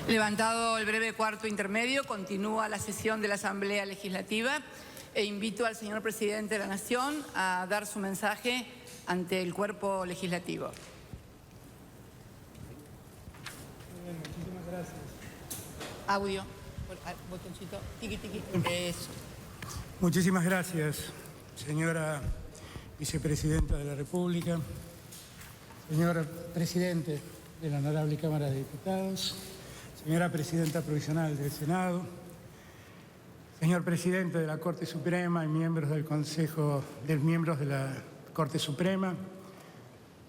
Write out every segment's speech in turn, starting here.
Levantado el breve cuarto intermedio, continúa la sesión de la Asamblea Legislativa e invito al señor Presidente de la Nación a dar su mensaje ante el cuerpo legislativo. Bien, muchísimas gracias. Audio, botoncito, tiqui, tiqui. Eso. Muchísimas gracias, señora Vicepresidenta de la República, señor Presidente de la Honorable Cámara de Diputados, señora Presidenta Provisional del Senado, señor Presidente de la Corte Suprema y miembros del Consejo de miembros de la Corte Suprema,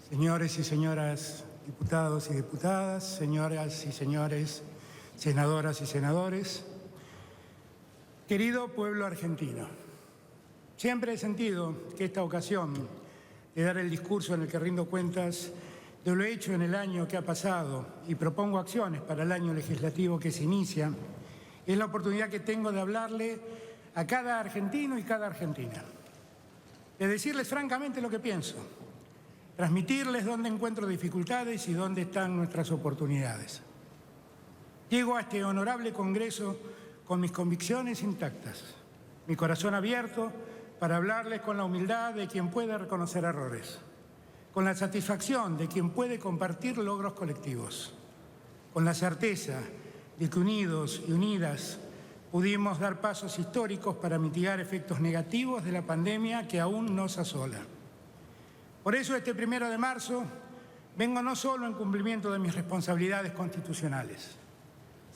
señores y señoras diputados y diputadas, señoras y señores senadoras y senadores, querido pueblo argentino, siempre he sentido que esta ocasión de dar el discurso en el que rindo cuentas de lo hecho en el año que ha pasado y propongo acciones para el año legislativo que se inicia, es la oportunidad que tengo de hablarle a cada argentino y cada argentina, de decirles francamente lo que pienso, transmitirles dónde encuentro dificultades y dónde están nuestras oportunidades. Llego a este honorable Congreso con mis convicciones intactas, mi corazón abierto para hablarles con la humildad de quien puede reconocer errores, con la satisfacción de quien puede compartir logros colectivos, con la certeza de que unidos y unidas pudimos dar pasos históricos para mitigar efectos negativos de la pandemia que aún nos asola. Por eso este 1 de marzo vengo no solo en cumplimiento de mis responsabilidades constitucionales,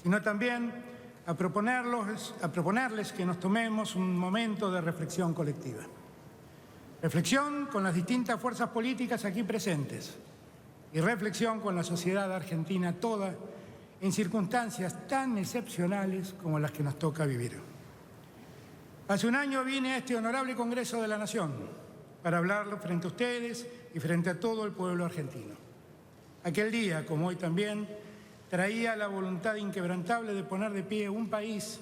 sino también a proponerles que nos tomemos un momento de reflexión colectiva. Reflexión con las distintas fuerzas políticas aquí presentes y reflexión con la sociedad argentina toda en circunstancias tan excepcionales como las que nos toca vivir. Hace un año vine a este honorable Congreso de la Nación para hablarlo frente a ustedes y frente a todo el pueblo argentino. Aquel día, como hoy también, traía la voluntad inquebrantable de poner de pie un país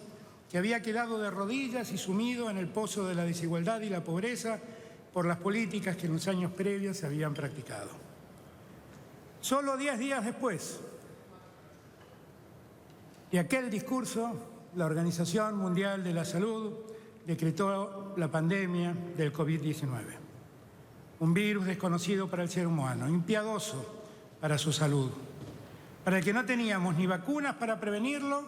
que había quedado de rodillas y sumido en el pozo de la desigualdad y la pobreza por las políticas que en los años previos se habían practicado. Solo 10 días después de aquel discurso, la Organización Mundial de la Salud decretó la pandemia del COVID-19, un virus desconocido para el ser humano, impiadoso para su salud, para el que no teníamos ni vacunas para prevenirlo,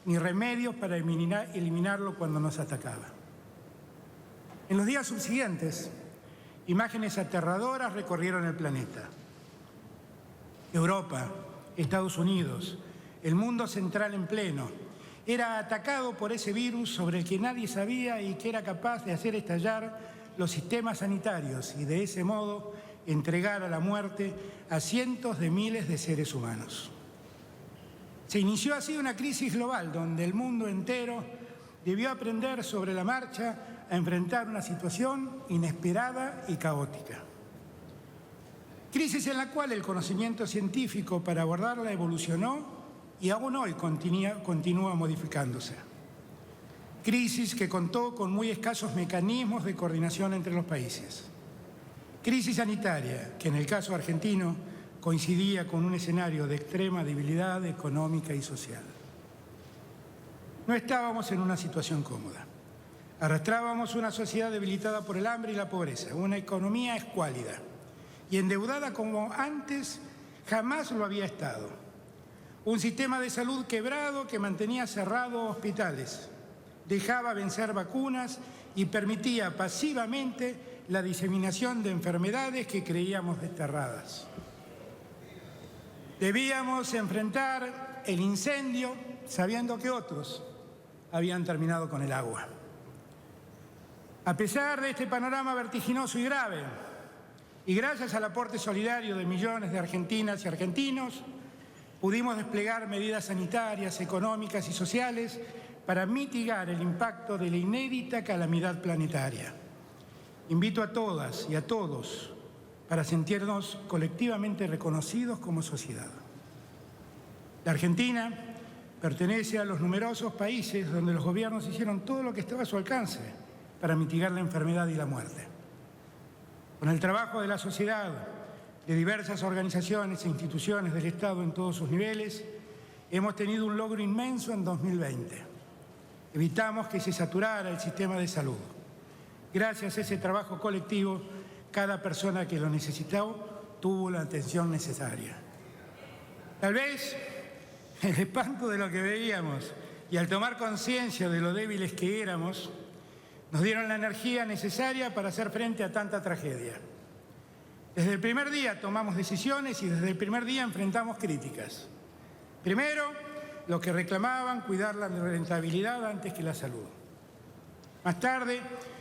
ni remedios para eliminarlo cuando nos atacaba. En los días subsiguientes, imágenes aterradoras recorrieron el planeta. Europa, Estados Unidos, el mundo central en pleno, era atacado por ese virus sobre el que nadie sabía y que era capaz de hacer estallar los sistemas sanitarios y de ese modo entregar a la muerte a cientos de miles de seres humanos. Se inició así una crisis global donde el mundo entero debió aprender sobre la marcha a enfrentar una situación inesperada y caótica. Crisis en la cual el conocimiento científico para abordarla evolucionó y aún hoy continúa modificándose. Crisis que contó con muy escasos mecanismos de coordinación entre los países. Crisis sanitaria que en el caso argentino coincidía con un escenario de extrema debilidad económica y social. No estábamos en una situación cómoda. Arrastrábamos una sociedad debilitada por el hambre y la pobreza, una economía escuálida y endeudada como antes jamás lo había estado. Un sistema de salud quebrado que mantenía cerrados hospitales, dejaba vencer vacunas y permitía pasivamente la diseminación de enfermedades que creíamos desterradas. Debíamos enfrentar el incendio sabiendo que otros habían terminado con el agua. A pesar de este panorama vertiginoso y grave, y gracias al aporte solidario de millones de argentinas y argentinos, pudimos desplegar medidas sanitarias, económicas y sociales para mitigar el impacto de la inédita calamidad planetaria. Invito a todas y a todos para sentirnos colectivamente reconocidos como sociedad. La Argentina pertenece a los numerosos países donde los gobiernos hicieron todo lo que estaba a su alcance para mitigar la enfermedad y la muerte. Con el trabajo de la sociedad, de diversas organizaciones e instituciones del Estado en todos sus niveles hemos tenido un logro inmenso en 2020. Evitamos que se saturara el sistema de salud. Gracias a ese trabajo colectivo, cada persona que lo necesitó tuvo la atención necesaria. Tal vez el espanto de lo que veíamos y al tomar conciencia de lo débiles que éramos, nos dieron la energía necesaria para hacer frente a tanta tragedia. Desde el primer día tomamos decisiones y desde el primer día enfrentamos críticas. Primero, los que reclamaban cuidar la rentabilidad antes que la salud. Más tarde,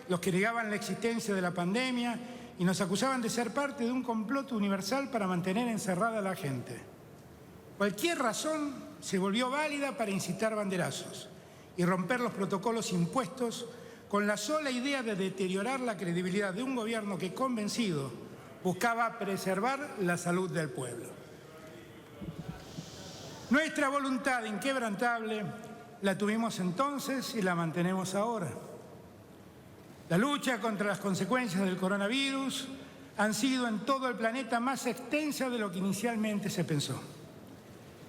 los que negaban la existencia de la pandemia y nos acusaban de ser parte de un complot universal para mantener encerrada a la gente. Cualquier razón se volvió válida para incitar banderazos y romper los protocolos impuestos con la sola idea de deteriorar la credibilidad de un gobierno que, convencido, buscaba preservar la salud del pueblo. Nuestra voluntad inquebrantable la tuvimos entonces y la mantenemos ahora. La lucha contra las consecuencias del coronavirus han sido en todo el planeta más extensa de lo que inicialmente se pensó.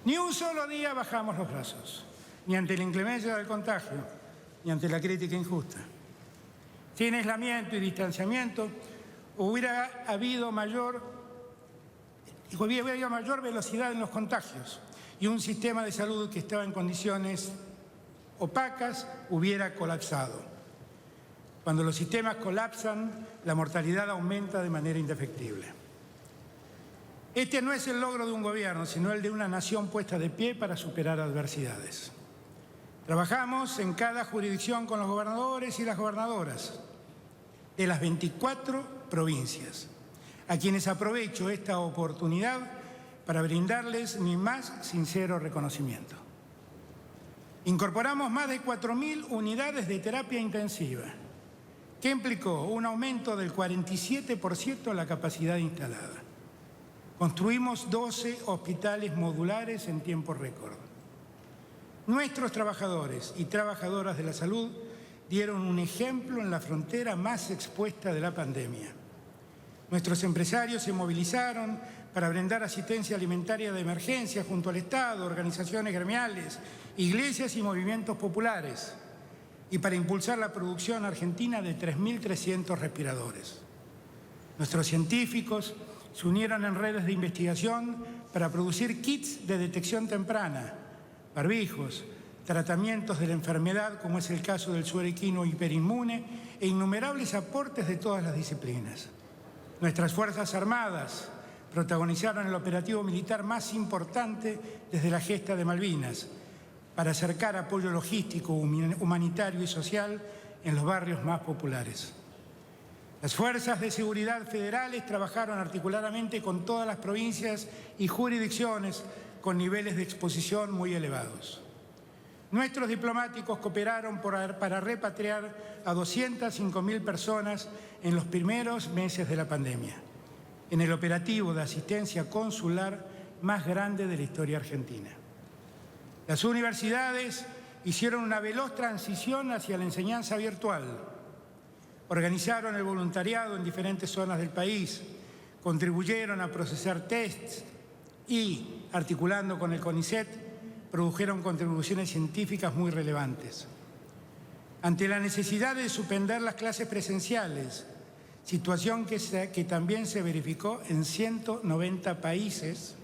Ni un solo día bajamos los brazos, ni ante la inclemencia del contagio, ni ante la crítica injusta. Sin aislamiento y distanciamiento hubiera habido mayor velocidad en los contagios y un sistema de salud que estaba en condiciones opacas hubiera colapsado. Cuando los sistemas colapsan, la mortalidad aumenta de manera indefectible. Este no es el logro de un gobierno, sino el de una nación puesta de pie para superar adversidades. Trabajamos en cada jurisdicción con los gobernadores y las gobernadoras de las 24 provincias, a quienes aprovecho esta oportunidad para brindarles mi más sincero reconocimiento. Incorporamos más de 4.000 unidades de terapia intensiva, que implicó un aumento del 47% en la capacidad instalada. Construimos 12 hospitales modulares en tiempo récord. Nuestros trabajadores y trabajadoras de la salud dieron un ejemplo en la frontera más expuesta de la pandemia. Nuestros empresarios se movilizaron para brindar asistencia alimentaria de emergencia junto al Estado, organizaciones gremiales, iglesias y movimientos populares, y para impulsar la producción argentina de 3.300 respiradores. Nuestros científicos se unieron en redes de investigación para producir kits de detección temprana, barbijos, tratamientos de la enfermedad, como es el caso del suero equino hiperinmune, e innumerables aportes de todas las disciplinas. Nuestras Fuerzas Armadas protagonizaron el operativo militar más importante desde la gesta de Malvinas, para acercar apoyo logístico, humanitario y social en los barrios más populares. Las fuerzas de seguridad federales trabajaron articuladamente con todas las provincias y jurisdicciones con niveles de exposición muy elevados. Nuestros diplomáticos cooperaron para repatriar a 205.000 personas en los primeros meses de la pandemia, en el operativo de asistencia consular más grande de la historia argentina. Las universidades hicieron una veloz transición hacia la enseñanza virtual. Organizaron el voluntariado en diferentes zonas del país, contribuyeron a procesar tests y, articulando con el CONICET, produjeron contribuciones científicas muy relevantes. Ante la necesidad de suspender las clases presenciales, situación que también se verificó en 190 países,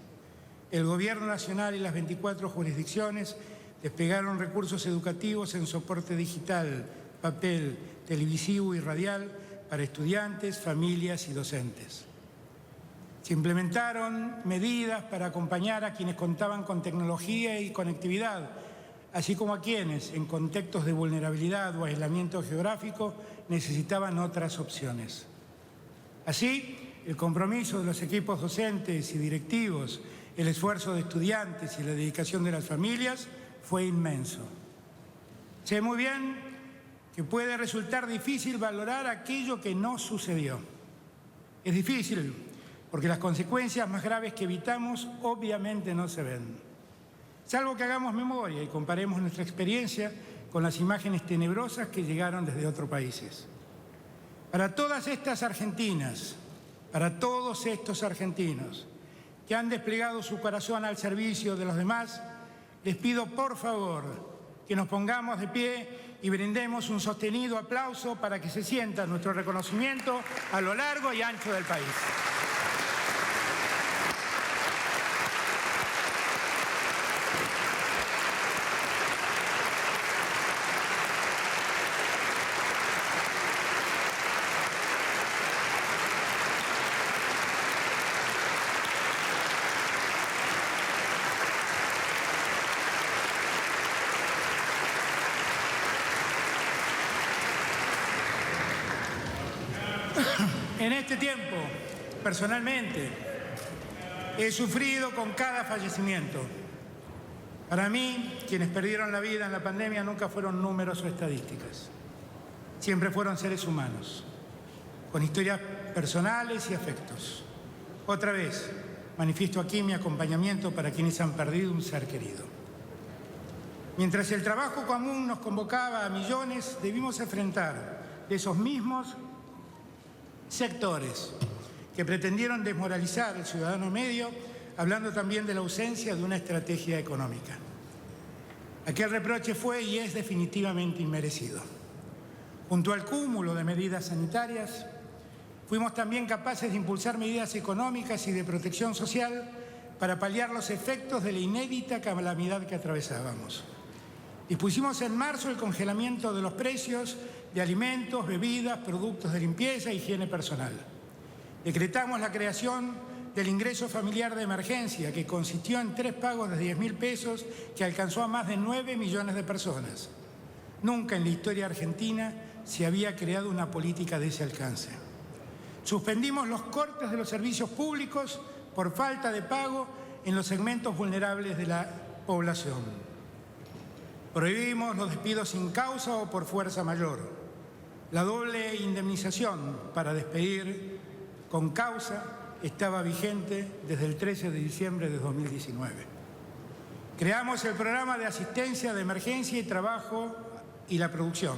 el Gobierno Nacional y las 24 jurisdicciones desplegaron recursos educativos en soporte digital, papel, televisivo y radial para estudiantes, familias y docentes. Se implementaron medidas para acompañar a quienes contaban con tecnología y conectividad, así como a quienes, en contextos de vulnerabilidad o aislamiento geográfico, necesitaban otras opciones. Así, el compromiso de los equipos docentes y directivos, el esfuerzo de estudiantes y la dedicación de las familias fue inmenso. Sé muy bien que puede resultar difícil valorar aquello que no sucedió. Es difícil porque las consecuencias más graves que evitamos obviamente no se ven. Salvo que hagamos memoria y comparemos nuestra experiencia con las imágenes tenebrosas que llegaron desde otros países. Para todas estas argentinas, para todos estos argentinos que han desplegado su corazón al servicio de los demás, les pido por favor que nos pongamos de pie y brindemos un sostenido aplauso para que se sienta nuestro reconocimiento a lo largo y ancho del país. En este tiempo, personalmente, he sufrido con cada fallecimiento. Para mí, quienes perdieron la vida en la pandemia nunca fueron números o estadísticas. Siempre fueron seres humanos, con historias personales y afectos. Otra vez, manifiesto aquí mi acompañamiento para quienes han perdido un ser querido. Mientras el trabajo común nos convocaba a millones, debimos enfrentar de esos mismos sectores que pretendieron desmoralizar al ciudadano medio, hablando también de la ausencia de una estrategia económica. Aquel reproche fue y es definitivamente inmerecido. Junto al cúmulo de medidas sanitarias, fuimos también capaces de impulsar medidas económicas y de protección social para paliar los efectos de la inédita calamidad que atravesábamos. Dispusimos en marzo el congelamiento de los precios de alimentos, bebidas, productos de limpieza e higiene personal. Decretamos la creación del ingreso familiar de emergencia, que consistió en 3 pagos de 10.000 pesos que alcanzó a más de 9 millones de personas. Nunca en la historia argentina se había creado una política de ese alcance. Suspendimos los cortes de los servicios públicos por falta de pago en los segmentos vulnerables de la población. Prohibimos los despidos sin causa o por fuerza mayor. La doble indemnización para despedir con causa estaba vigente desde el 13 de diciembre de 2019. Creamos el programa de asistencia de emergencia y trabajo y la producción.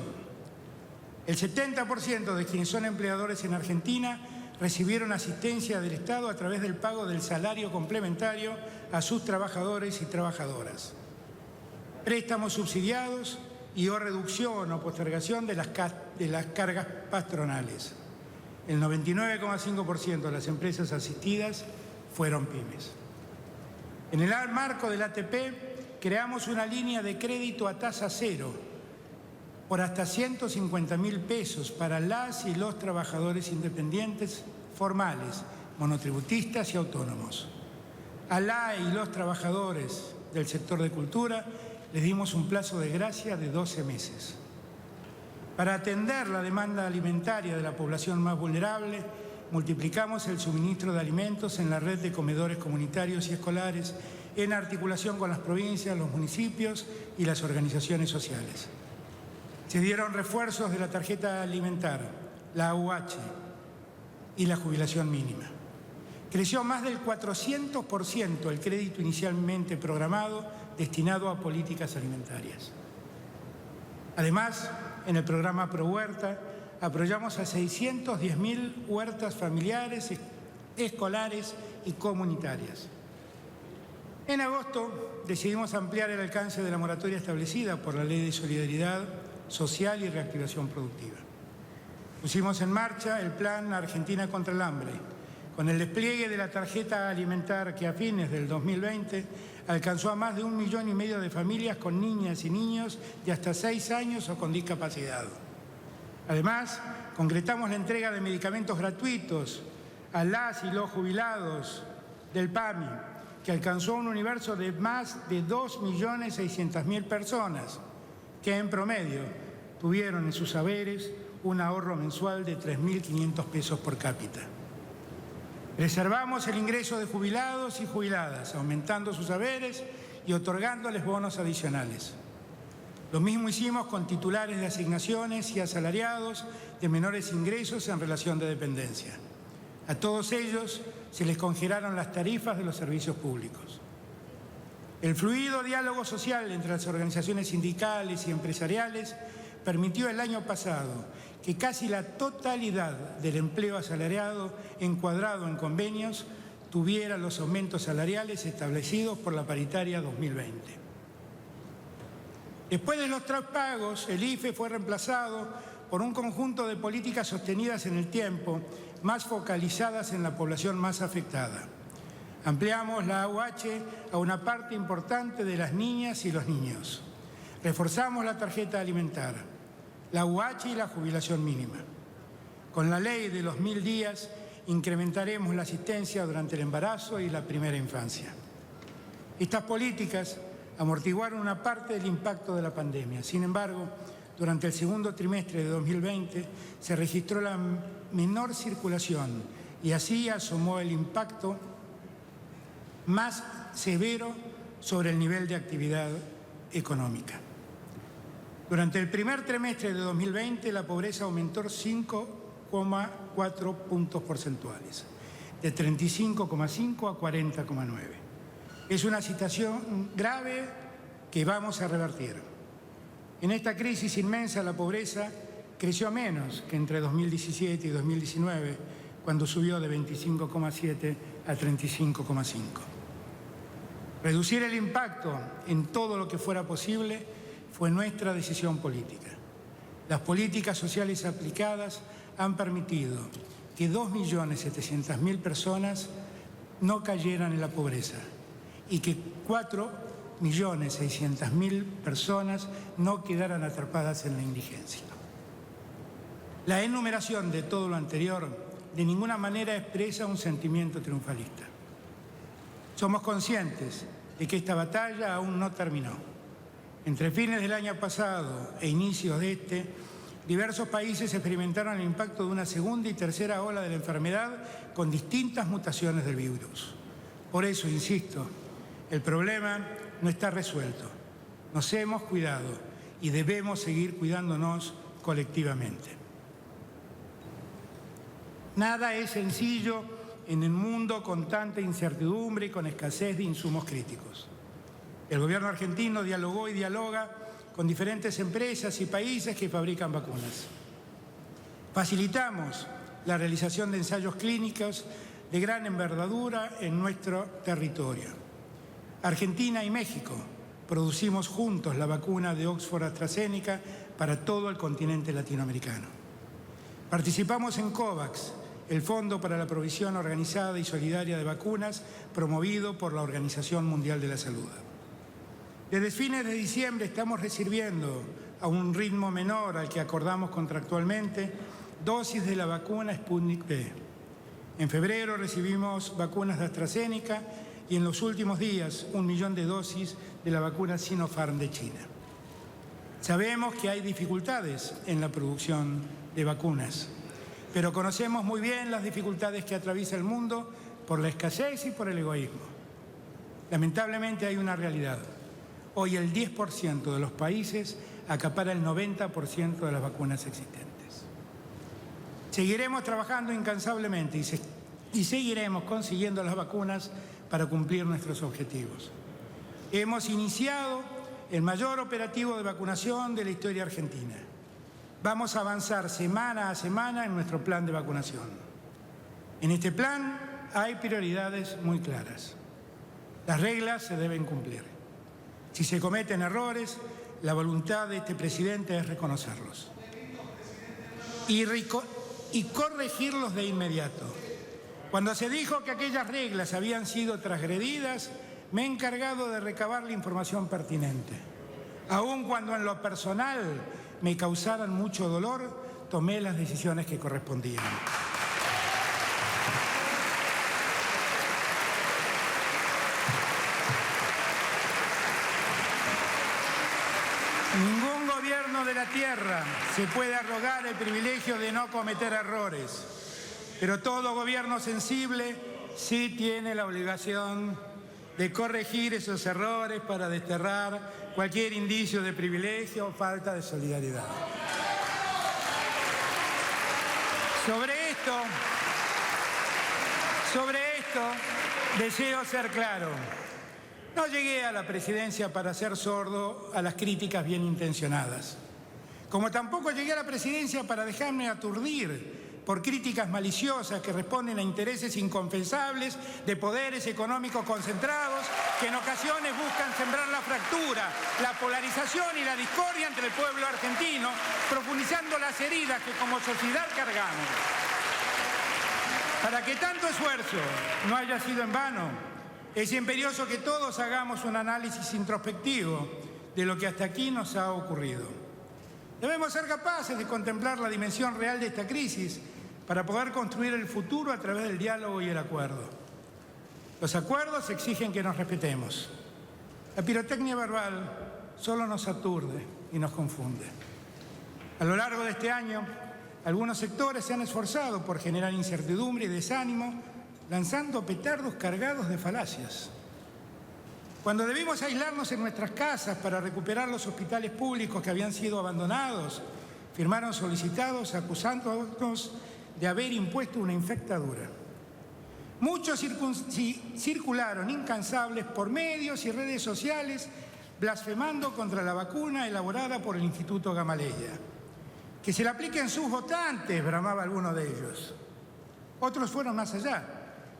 El 70% de quienes son empleadores en Argentina recibieron asistencia del Estado a través del pago del salario complementario a sus trabajadores y trabajadoras. Préstamos subsidiados y o reducción o postergación de las cargas patronales. El 99,5% de las empresas asistidas fueron pymes. En el marco del ATP, creamos una línea de crédito a tasa cero por hasta 150.000 pesos para las y los trabajadores independientes formales, monotributistas y autónomos. A la y los trabajadores del sector de cultura les dimos un plazo de gracia de 12 meses. Para atender la demanda alimentaria de la población más vulnerable, multiplicamos el suministro de alimentos en la red de comedores comunitarios y escolares en articulación con las provincias, los municipios y las organizaciones sociales. Se dieron refuerzos de la tarjeta alimentar, la AUH y la jubilación mínima. Creció más del 400% el crédito inicialmente programado destinado a políticas alimentarias. Además, en el programa ProHuerta, apoyamos a 610.000 huertas familiares, escolares y comunitarias. En agosto decidimos ampliar el alcance de la moratoria establecida por la Ley de Solidaridad Social y Reactivación Productiva. Pusimos en marcha el Plan Argentina contra el Hambre, con el despliegue de la tarjeta alimentar que a fines del 2020 alcanzó a más de 1,5 millones de familias con niñas y niños de hasta 6 años o con discapacidad. Además, concretamos la entrega de medicamentos gratuitos a las y los jubilados del PAMI, que alcanzó un universo de más de 2.600.000 personas, que en promedio tuvieron en sus haberes un ahorro mensual de 3.500 pesos por cápita. Preservamos el ingreso de jubilados y jubiladas, aumentando sus haberes y otorgándoles bonos adicionales. Lo mismo hicimos con titulares de asignaciones y asalariados de menores ingresos en relación de dependencia. A todos ellos se les congelaron las tarifas de los servicios públicos. El fluido diálogo social entre las organizaciones sindicales y empresariales permitió el año pasado que casi la totalidad del empleo asalariado encuadrado en convenios tuviera los aumentos salariales establecidos por la paritaria 2020. Después de los traspagos, el IFE fue reemplazado por un conjunto de políticas sostenidas en el tiempo, más focalizadas en la población más afectada. Ampliamos la AUH a una parte importante de las niñas y los niños. Reforzamos la tarjeta alimentar, la AUH y la jubilación mínima. Con la ley de los 1000 días incrementaremos la asistencia durante el embarazo y la primera infancia. Estas políticas amortiguaron una parte del impacto de la pandemia. Sin embargo, durante el segundo trimestre de 2020 se registró la menor circulación y así asomó el impacto más severo sobre el nivel de actividad económica. Durante el primer trimestre de 2020 la pobreza aumentó 5,4 puntos porcentuales, de 35,5 a 40,9. Es una situación grave que vamos a revertir. En esta crisis inmensa la pobreza creció menos que entre 2017 y 2019, cuando subió de 25,7 a 35,5. Reducir el impacto en todo lo que fuera posible fue nuestra decisión política. Las políticas sociales aplicadas han permitido que 2.700.000 personas no cayeran en la pobreza y que 4.600.000 personas no quedaran atrapadas en la indigencia. La enumeración de todo lo anterior de ninguna manera expresa un sentimiento triunfalista. Somos conscientes de que esta batalla aún no terminó. Entre fines del año pasado e inicios de este, diversos países experimentaron el impacto de una segunda y tercera ola de la enfermedad con distintas mutaciones del virus. Por eso, insisto, el problema no está resuelto. Nos hemos cuidado y debemos seguir cuidándonos colectivamente. Nada es sencillo en el mundo con tanta incertidumbre y con escasez de insumos críticos. El gobierno argentino dialogó y dialoga con diferentes empresas y países que fabrican vacunas. Facilitamos la realización de ensayos clínicos de gran envergadura en nuestro territorio. Argentina y México producimos juntos la vacuna de Oxford AstraZeneca para todo el continente latinoamericano. Participamos en COVAX, el Fondo para la Provisión Organizada y Solidaria de Vacunas, promovido por la Organización Mundial de la Salud. Desde fines de diciembre estamos recibiendo a un ritmo menor al que acordamos contractualmente dosis de la vacuna Sputnik V. En febrero recibimos vacunas de AstraZeneca y en los últimos días 1 millón de dosis de la vacuna Sinopharm de China. Sabemos que hay dificultades en la producción de vacunas, pero conocemos muy bien las dificultades que atraviesa el mundo por la escasez y por el egoísmo. Lamentablemente hay una realidad. Hoy el 10% de los países acapara el 90% de las vacunas existentes. Seguiremos trabajando incansablemente y seguiremos consiguiendo las vacunas para cumplir nuestros objetivos. Hemos iniciado el mayor operativo de vacunación de la historia argentina. Vamos a avanzar semana a semana en nuestro plan de vacunación. En este plan hay prioridades muy claras. Las reglas se deben cumplir. Si se cometen errores, la voluntad de este presidente es reconocerlos y corregirlos de inmediato. Cuando se dijo que aquellas reglas habían sido transgredidas, me he encargado de recabar la información pertinente. Aun cuando en lo personal me causaran mucho dolor, tomé las decisiones que correspondían. Ningún gobierno de la tierra se puede arrogar el privilegio de no cometer errores, pero todo gobierno sensible sí tiene la obligación de corregir esos errores para desterrar cualquier indicio de privilegio o falta de solidaridad. Sobre esto deseo ser claro. No llegué a la presidencia para ser sordo a las críticas bien intencionadas, como tampoco llegué a la presidencia para dejarme aturdir por críticas maliciosas que responden a intereses inconfesables de poderes económicos concentrados que en ocasiones buscan sembrar la fractura, la polarización y la discordia entre el pueblo argentino, profundizando las heridas que como sociedad cargamos. Para que tanto esfuerzo no haya sido en vano, es imperioso que todos hagamos un análisis introspectivo de lo que hasta aquí nos ha ocurrido. Debemos ser capaces de contemplar la dimensión real de esta crisis para poder construir el futuro a través del diálogo y el acuerdo. Los acuerdos exigen que nos respetemos. La pirotecnia verbal solo nos aturde y nos confunde. A lo largo de este año, algunos sectores se han esforzado por generar incertidumbre y desánimo, lanzando petardos cargados de falacias. Cuando debimos aislarnos en nuestras casas para recuperar los hospitales públicos que habían sido abandonados, firmaron solicitados acusándonos de haber impuesto una infectadura. Muchos circularon incansables por medios y redes sociales blasfemando contra la vacuna elaborada por el Instituto Gamaleya. Que se la apliquen sus votantes, bramaba alguno de ellos. Otros fueron más allá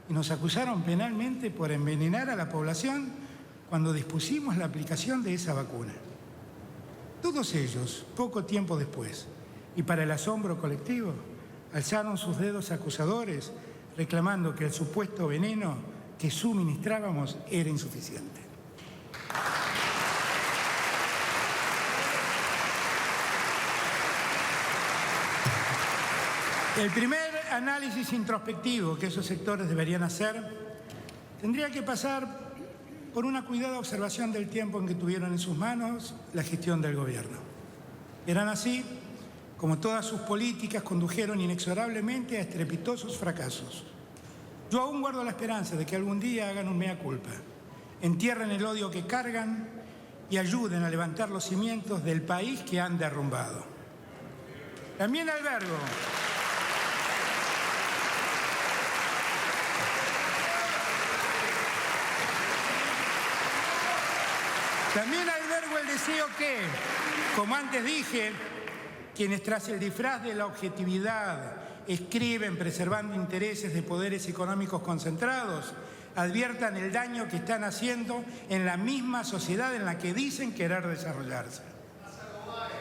y nos acusaron penalmente por envenenar a la población cuando dispusimos la aplicación de esa vacuna. Todos ellos, poco tiempo después, y para el asombro colectivo, alzaron sus dedos acusadores, reclamando que el supuesto veneno que suministrábamos era insuficiente. El primer análisis introspectivo que esos sectores deberían hacer tendría que pasar por una cuidada observación del tiempo en que tuvieron en sus manos la gestión del gobierno. Eran así como todas sus políticas condujeron inexorablemente a estrepitosos fracasos. Yo aún guardo la esperanza de que algún día hagan un mea culpa, entierren el odio que cargan y ayuden a levantar los cimientos del país que han derrumbado. También albergo el deseo que, como antes dije, quienes tras el disfraz de la objetividad escriben preservando intereses de poderes económicos concentrados, adviertan el daño que están haciendo en la misma sociedad en la que dicen querer desarrollarse.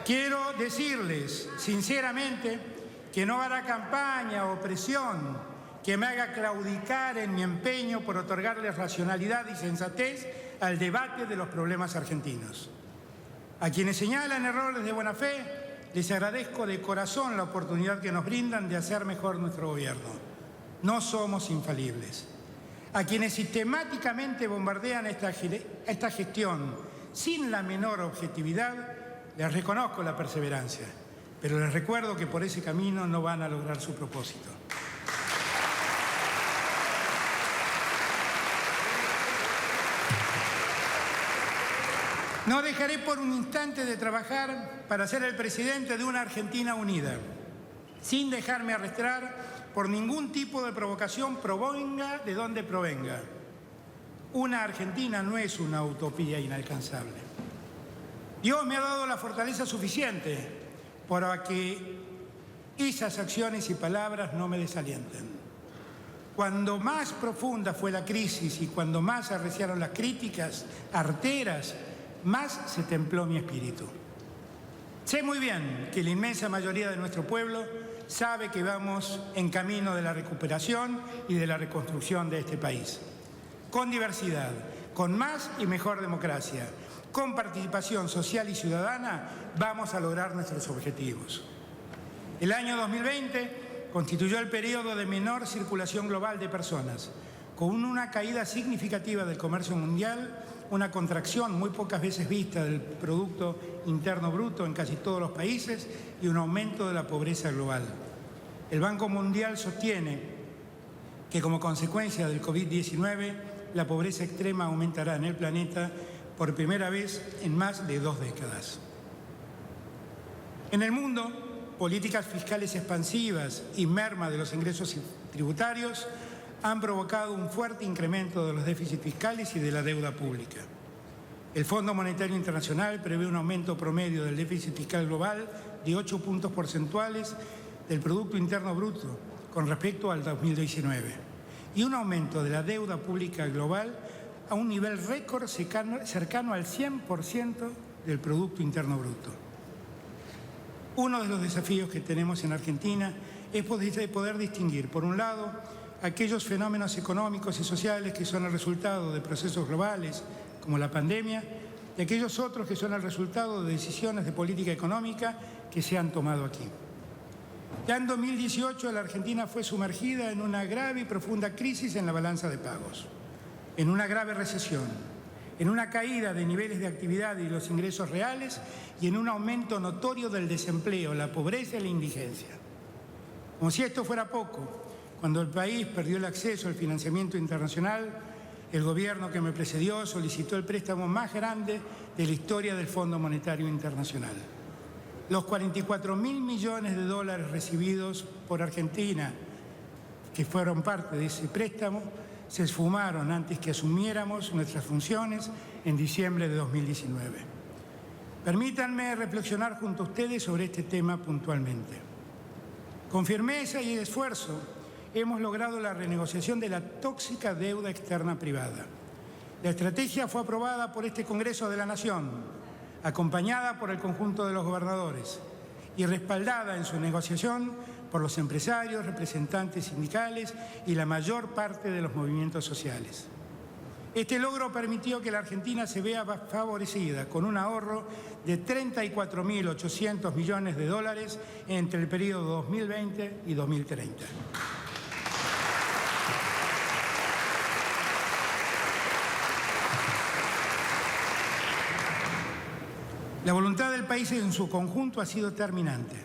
Quiero decirles sinceramente que no habrá campaña o presión que me haga claudicar en mi empeño por otorgarles racionalidad y sensatez al debate de los problemas argentinos. A quienes señalan errores de buena fe, les agradezco de corazón la oportunidad que nos brindan de hacer mejor nuestro gobierno. No somos infalibles. A quienes sistemáticamente bombardean esta gestión sin la menor objetividad, les reconozco la perseverancia, pero les recuerdo que por ese camino no van a lograr su propósito. No dejaré por un instante de trabajar para ser el presidente de una Argentina unida, sin dejarme arrastrar por ningún tipo de provocación, provenga de donde provenga. Una Argentina no es una utopía inalcanzable. Dios me ha dado la fortaleza suficiente para que esas acciones y palabras no me desalienten. Cuando más profunda fue la crisis y cuando más arreciaron las críticas arteras, más se templó mi espíritu. Sé muy bien que la inmensa mayoría de nuestro pueblo sabe que vamos en camino de la recuperación y de la reconstrucción de este país. Con diversidad, con más y mejor democracia, con participación social y ciudadana, vamos a lograr nuestros objetivos. El año 2020 constituyó el periodo de menor circulación global de personas, con una caída significativa del comercio mundial, una contracción muy pocas veces vista del Producto Interno Bruto en casi todos los países y un aumento de la pobreza global. El Banco Mundial sostiene que como consecuencia del COVID-19, la pobreza extrema aumentará en el planeta por primera vez en más de 2 décadas. En el mundo, políticas fiscales expansivas y merma de los ingresos tributarios han provocado un fuerte incremento de los déficits fiscales y de la deuda pública. El Fondo Monetario Internacional prevé un aumento promedio del déficit fiscal global de 8 puntos porcentuales del Producto Interno Bruto con respecto al 2019 y un aumento de la deuda pública global a un nivel récord cercano al 100% del Producto Interno Bruto. Uno de los desafíos que tenemos en Argentina es poder distinguir, por un lado, aquellos fenómenos económicos y sociales que son el resultado de procesos globales, como la pandemia, y aquellos otros que son el resultado de decisiones de política económica que se han tomado aquí. Ya en 2018 la Argentina fue sumergida en una grave y profunda crisis en la balanza de pagos, en una grave recesión, en una caída de niveles de actividad y los ingresos reales y en un aumento notorio del desempleo, la pobreza y la indigencia. Como si esto fuera poco, cuando el país perdió el acceso al financiamiento internacional, el gobierno que me precedió solicitó el préstamo más grande de la historia del Fondo Monetario Internacional. Los 44.000 millones de dólares recibidos por Argentina, que fueron parte de ese préstamo, se esfumaron antes que asumiéramos nuestras funciones en diciembre de 2019. Permítanme reflexionar junto a ustedes sobre este tema puntualmente. Con firmeza y esfuerzo hemos logrado la renegociación de la tóxica deuda externa privada. La estrategia fue aprobada por este Congreso de la Nación, acompañada por el conjunto de los gobernadores y respaldada en su negociación por los empresarios, representantes sindicales y la mayor parte de los movimientos sociales. Este logro permitió que la Argentina se vea favorecida con un ahorro de 34.800 millones de dólares entre el periodo 2020 y 2030. La voluntad del país en su conjunto ha sido determinante.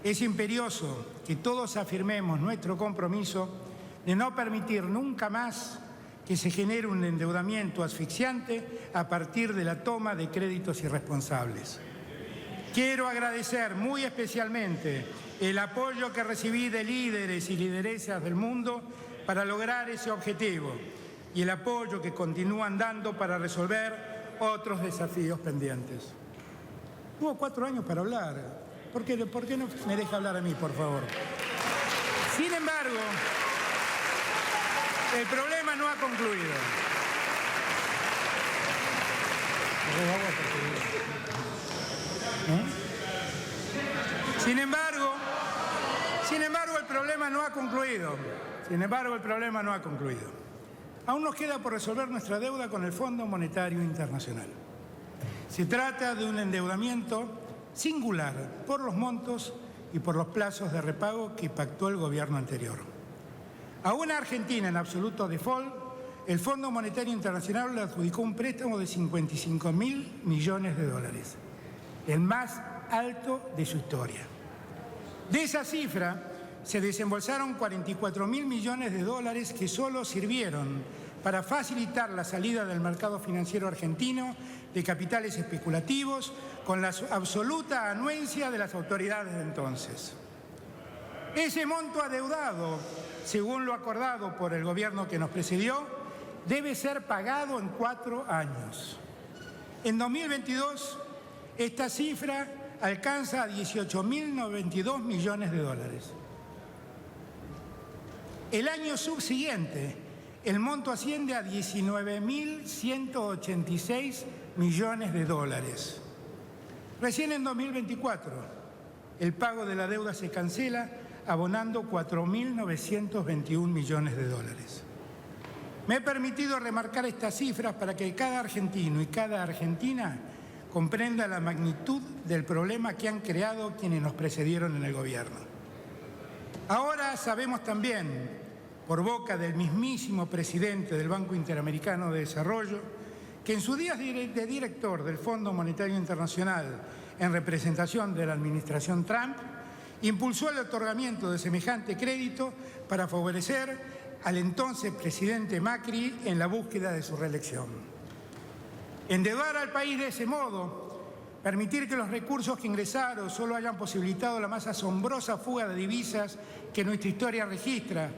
Es imperioso que todos afirmemos nuestro compromiso de no permitir nunca más que se genere un endeudamiento asfixiante a partir de la toma de créditos irresponsables. Quiero agradecer muy especialmente el apoyo que recibí de líderes y lideresas del mundo para lograr ese objetivo y el apoyo que continúan dando para resolver otros desafíos pendientes. Hubo 4 años para hablar. ¿Por qué no me deja hablar a mí, por favor? Sin embargo, el problema no ha concluido. Sin embargo, el problema no ha concluido. Aún nos queda por resolver nuestra deuda con el Fondo Monetario Internacional. Se trata de un endeudamiento singular por los montos y por los plazos de repago que pactó el gobierno anterior. A una Argentina en absoluto default, el Fondo Monetario Internacional le adjudicó un préstamo de 55.000 millones de dólares, el más alto de su historia. De esa cifra se desembolsaron 44.000 millones de dólares que solo sirvieron para facilitar la salida del mercado financiero argentino de capitales especulativos con la absoluta anuencia de las autoridades de entonces. Ese monto adeudado, según lo acordado por el gobierno que nos precedió, debe ser pagado en 4 años. En 2022, esta cifra alcanza a 18.092 millones de dólares. El año subsiguiente, el monto asciende a 19.186 millones de dólares. Recién en 2024, el pago de la deuda se cancela abonando 4.921 millones de dólares. Me he permitido remarcar estas cifras para que cada argentino y cada argentina comprenda la magnitud del problema que han creado quienes nos precedieron en el gobierno. Ahora sabemos también, por boca del mismísimo presidente del Banco Interamericano de Desarrollo, que en sus días de director del Fondo Monetario Internacional en representación de la administración Trump, impulsó el otorgamiento de semejante crédito para favorecer al entonces presidente Macri en la búsqueda de su reelección. Endeudar al país de ese modo, permitir que los recursos que ingresaron solo hayan posibilitado la más asombrosa fuga de divisas que nuestra historia registra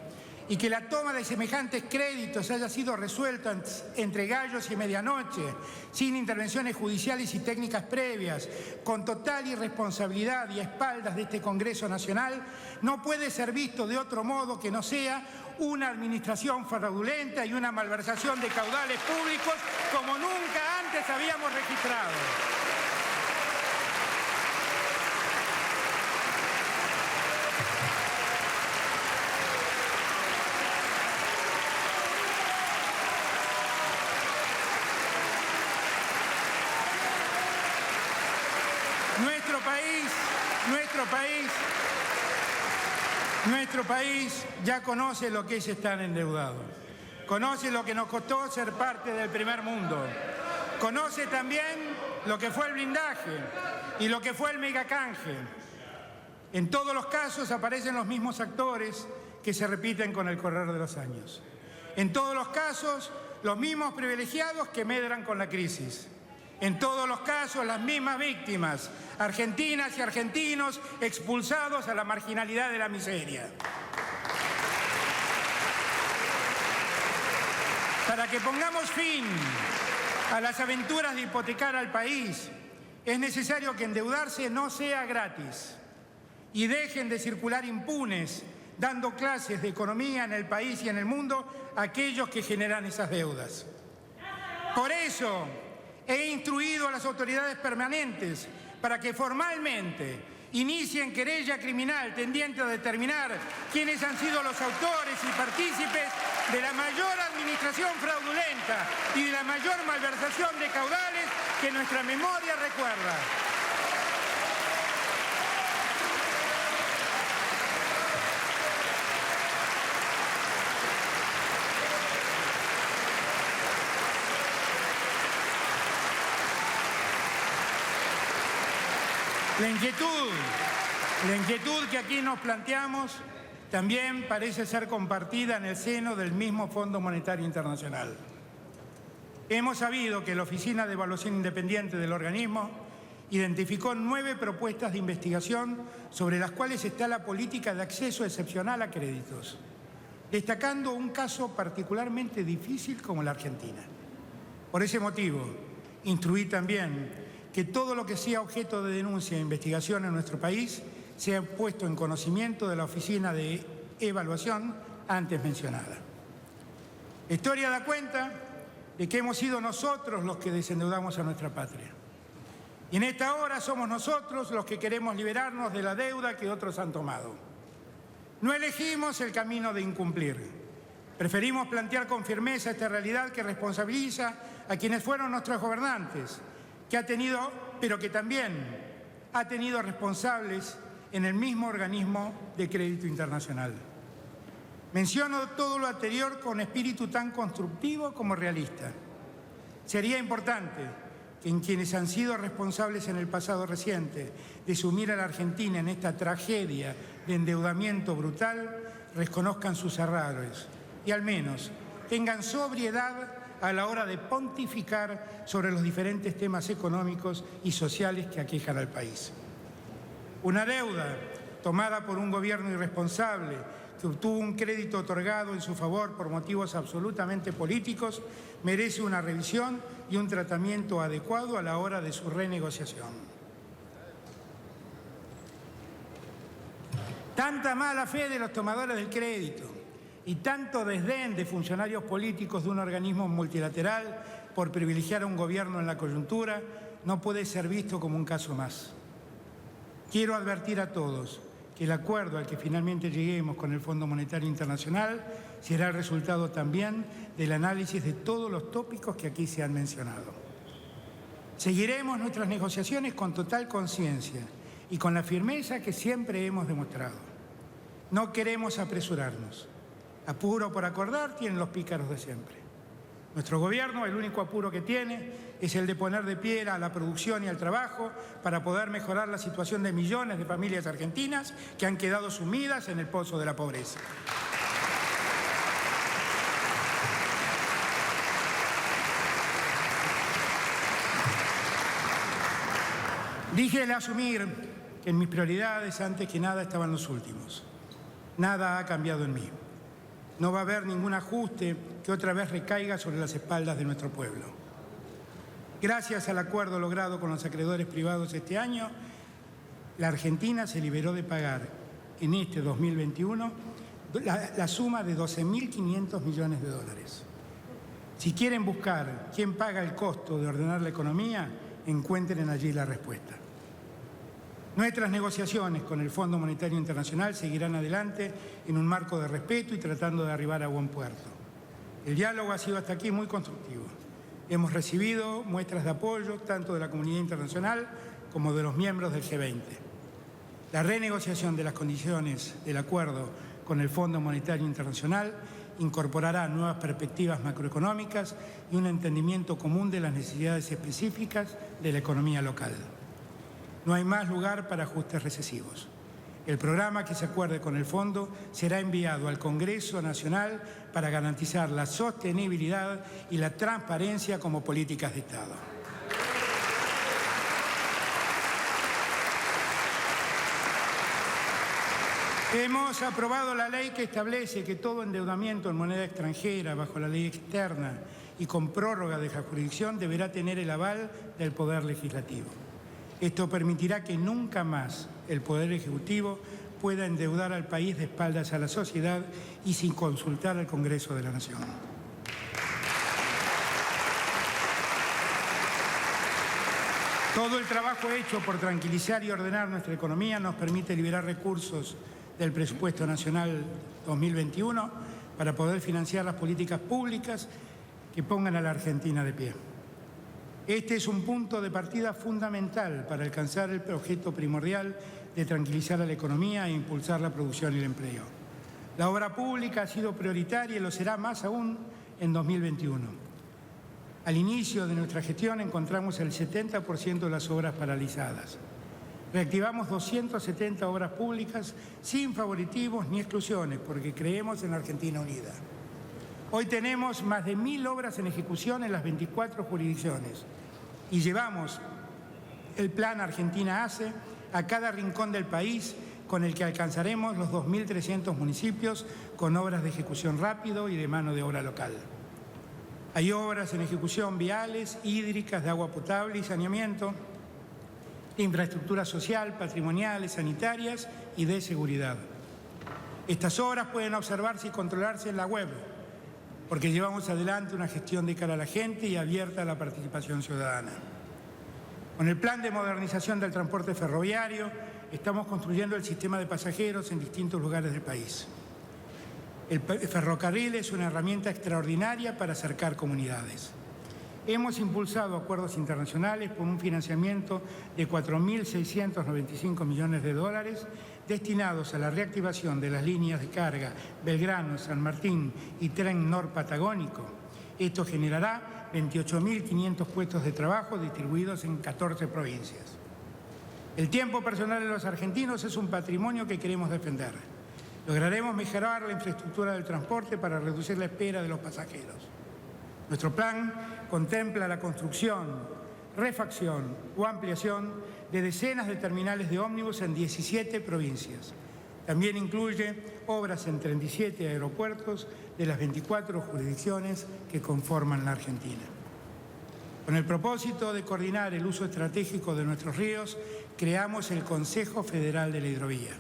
y que la toma de semejantes créditos haya sido resuelta entre gallos y medianoche, sin intervenciones judiciales y técnicas previas, con total irresponsabilidad y a espaldas de este Congreso Nacional, no puede ser visto de otro modo que no sea una administración fraudulenta y una malversación de caudales públicos como nunca antes habíamos registrado. Nuestro país ya conoce lo que es estar endeudado. Conoce lo que nos costó ser parte del primer mundo. Conoce también lo que fue el blindaje y lo que fue el megacanje. En todos los casos aparecen los mismos actores que se repiten con el correr de los años. En todos los casos, los mismos privilegiados que medran con la crisis. En todos los casos, las mismas víctimas, argentinas y argentinos expulsados a la marginalidad de la miseria. Para que pongamos fin a las aventuras de hipotecar al país, es necesario que endeudarse no sea gratis y dejen de circular impunes dando clases de economía en el país y en el mundo a aquellos que generan esas deudas. Por eso, he instruido a las autoridades permanentes para que formalmente inicien querella criminal tendiente a determinar quiénes han sido los autores y partícipes de la mayor administración fraudulenta y de la mayor malversación de caudales que nuestra memoria recuerda. La inquietud que aquí nos planteamos también parece ser compartida en el seno del mismo Fondo Monetario Internacional. Hemos sabido que la Oficina de Evaluación Independiente del organismo identificó 9 propuestas de investigación sobre las cuales está la política de acceso excepcional a créditos, destacando un caso particularmente difícil como la Argentina. Por ese motivo, instruí también que todo lo que sea objeto de denuncia e investigación en nuestro país sea puesto en conocimiento de la Oficina de Evaluación antes mencionada. La historia da cuenta de que hemos sido nosotros los que desendeudamos a nuestra patria. Y en esta hora somos nosotros los que queremos liberarnos de la deuda que otros han tomado. No elegimos el camino de incumplir. Preferimos plantear con firmeza esta realidad que responsabiliza a quienes fueron nuestros gobernantes, pero que también ha tenido responsables en el mismo organismo de crédito internacional. Menciono todo lo anterior con espíritu tan constructivo como realista. Sería importante que en quienes han sido responsables en el pasado reciente de sumir a la Argentina en esta tragedia de endeudamiento brutal reconozcan sus errores y al menos tengan sobriedad a la hora de pontificar sobre los diferentes temas económicos y sociales que aquejan al país. Una deuda tomada por un gobierno irresponsable que obtuvo un crédito otorgado en su favor por motivos absolutamente políticos merece una revisión y un tratamiento adecuado a la hora de su renegociación. Tanta mala fe de los tomadores del crédito y tanto desdén de funcionarios políticos de un organismo multilateral por privilegiar a un gobierno en la coyuntura no puede ser visto como un caso más. Quiero advertir a todos que el acuerdo al que finalmente lleguemos con el Fondo Monetario Internacional será el resultado también del análisis de todos los tópicos que aquí se han mencionado. Seguiremos nuestras negociaciones con total conciencia y con la firmeza que siempre hemos demostrado. No queremos apresurarnos. Apuro por acordar tienen los pícaros de siempre. Nuestro gobierno, el único apuro que tiene es el de poner de pie a la producción y al trabajo para poder mejorar la situación de millones de familias argentinas que han quedado sumidas en el pozo de la pobreza. Dije al asumir que en mis prioridades antes que nada estaban los últimos. Nada ha cambiado en mí. No va a haber ningún ajuste que otra vez recaiga sobre las espaldas de nuestro pueblo. Gracias al acuerdo logrado con los acreedores privados este año, la Argentina se liberó de pagar en este 2021 la suma de 12.500 millones de dólares. Si quieren buscar quién paga el costo de ordenar la economía, encuentren allí la respuesta. Nuestras negociaciones con el Fondo Monetario Internacional seguirán adelante en un marco de respeto y tratando de arribar a buen puerto. El diálogo ha sido hasta aquí muy constructivo. Hemos recibido muestras de apoyo tanto de la comunidad internacional como de los miembros del G20. La renegociación de las condiciones del acuerdo con el Fondo Monetario Internacional incorporará nuevas perspectivas macroeconómicas y un entendimiento común de las necesidades específicas de la economía local. No hay más lugar para ajustes recesivos. El programa que se acuerde con el Fondo será enviado al Congreso Nacional para garantizar la sostenibilidad y la transparencia como políticas de Estado. Hemos aprobado la ley que establece que todo endeudamiento en moneda extranjera bajo la ley externa y con prórroga de la jurisdicción deberá tener el aval del Poder Legislativo. Esto permitirá que nunca más el Poder Ejecutivo pueda endeudar al país de espaldas a la sociedad y sin consultar al Congreso de la Nación. Todo el trabajo hecho por tranquilizar y ordenar nuestra economía nos permite liberar recursos del presupuesto nacional 2021 para poder financiar las políticas públicas que pongan a la Argentina de pie. Este es un punto de partida fundamental para alcanzar el objeto primordial de tranquilizar a la economía e impulsar la producción y el empleo. La obra pública ha sido prioritaria y lo será más aún en 2021. Al inicio de nuestra gestión encontramos el 70% de las obras paralizadas. Reactivamos 270 obras públicas sin favoritismos ni exclusiones, porque creemos en la Argentina unida. Hoy tenemos más de 1.000 obras en ejecución en las 24 jurisdicciones y llevamos el plan Argentina Hace a cada rincón del país, con el que alcanzaremos los 2.300 municipios con obras de ejecución rápido y de mano de obra local. Hay obras en ejecución viales, hídricas, de agua potable y saneamiento, de infraestructura social, patrimoniales, sanitarias y de seguridad. Estas obras pueden observarse y controlarse en la web, porque llevamos adelante una gestión de cara a la gente y abierta a la participación ciudadana. Con el plan de modernización del transporte ferroviario, estamos construyendo el sistema de pasajeros en distintos lugares del país. El ferrocarril es una herramienta extraordinaria para acercar comunidades. Hemos impulsado acuerdos internacionales con un financiamiento de 4.695 millones de dólares destinados a la reactivación de las líneas de carga Belgrano, San Martín y Tren Norpatagónico. Esto generará 28.500 puestos de trabajo distribuidos en 14 provincias. El tiempo personal de los argentinos es un patrimonio que queremos defender. Lograremos mejorar la infraestructura del transporte para reducir la espera de los pasajeros. Nuestro plan contempla la construcción, refacción o ampliación de decenas de terminales de ómnibus en 17 provincias. También incluye obras en 37 aeropuertos de las 24 jurisdicciones que conforman la Argentina. Con el propósito de coordinar el uso estratégico de nuestros ríos, creamos el Consejo Federal de la Hidrovía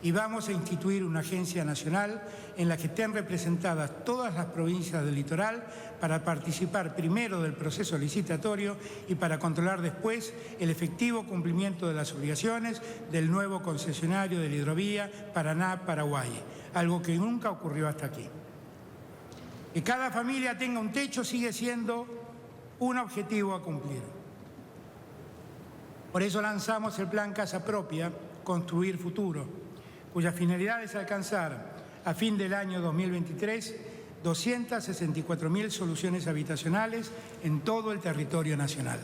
y vamos a instituir una agencia nacional en la que estén representadas todas las provincias del litoral para participar primero del proceso licitatorio y para controlar después el efectivo cumplimiento de las obligaciones del nuevo concesionario de la hidrovía Paraná-Paraguay, algo que nunca ocurrió hasta aquí. Que cada familia tenga un techo sigue siendo un objetivo a cumplir. Por eso lanzamos el plan Casa Propia, Construir Futuro, cuya finalidad es alcanzar a fin del año 2023 264.000 soluciones habitacionales en todo el territorio nacional.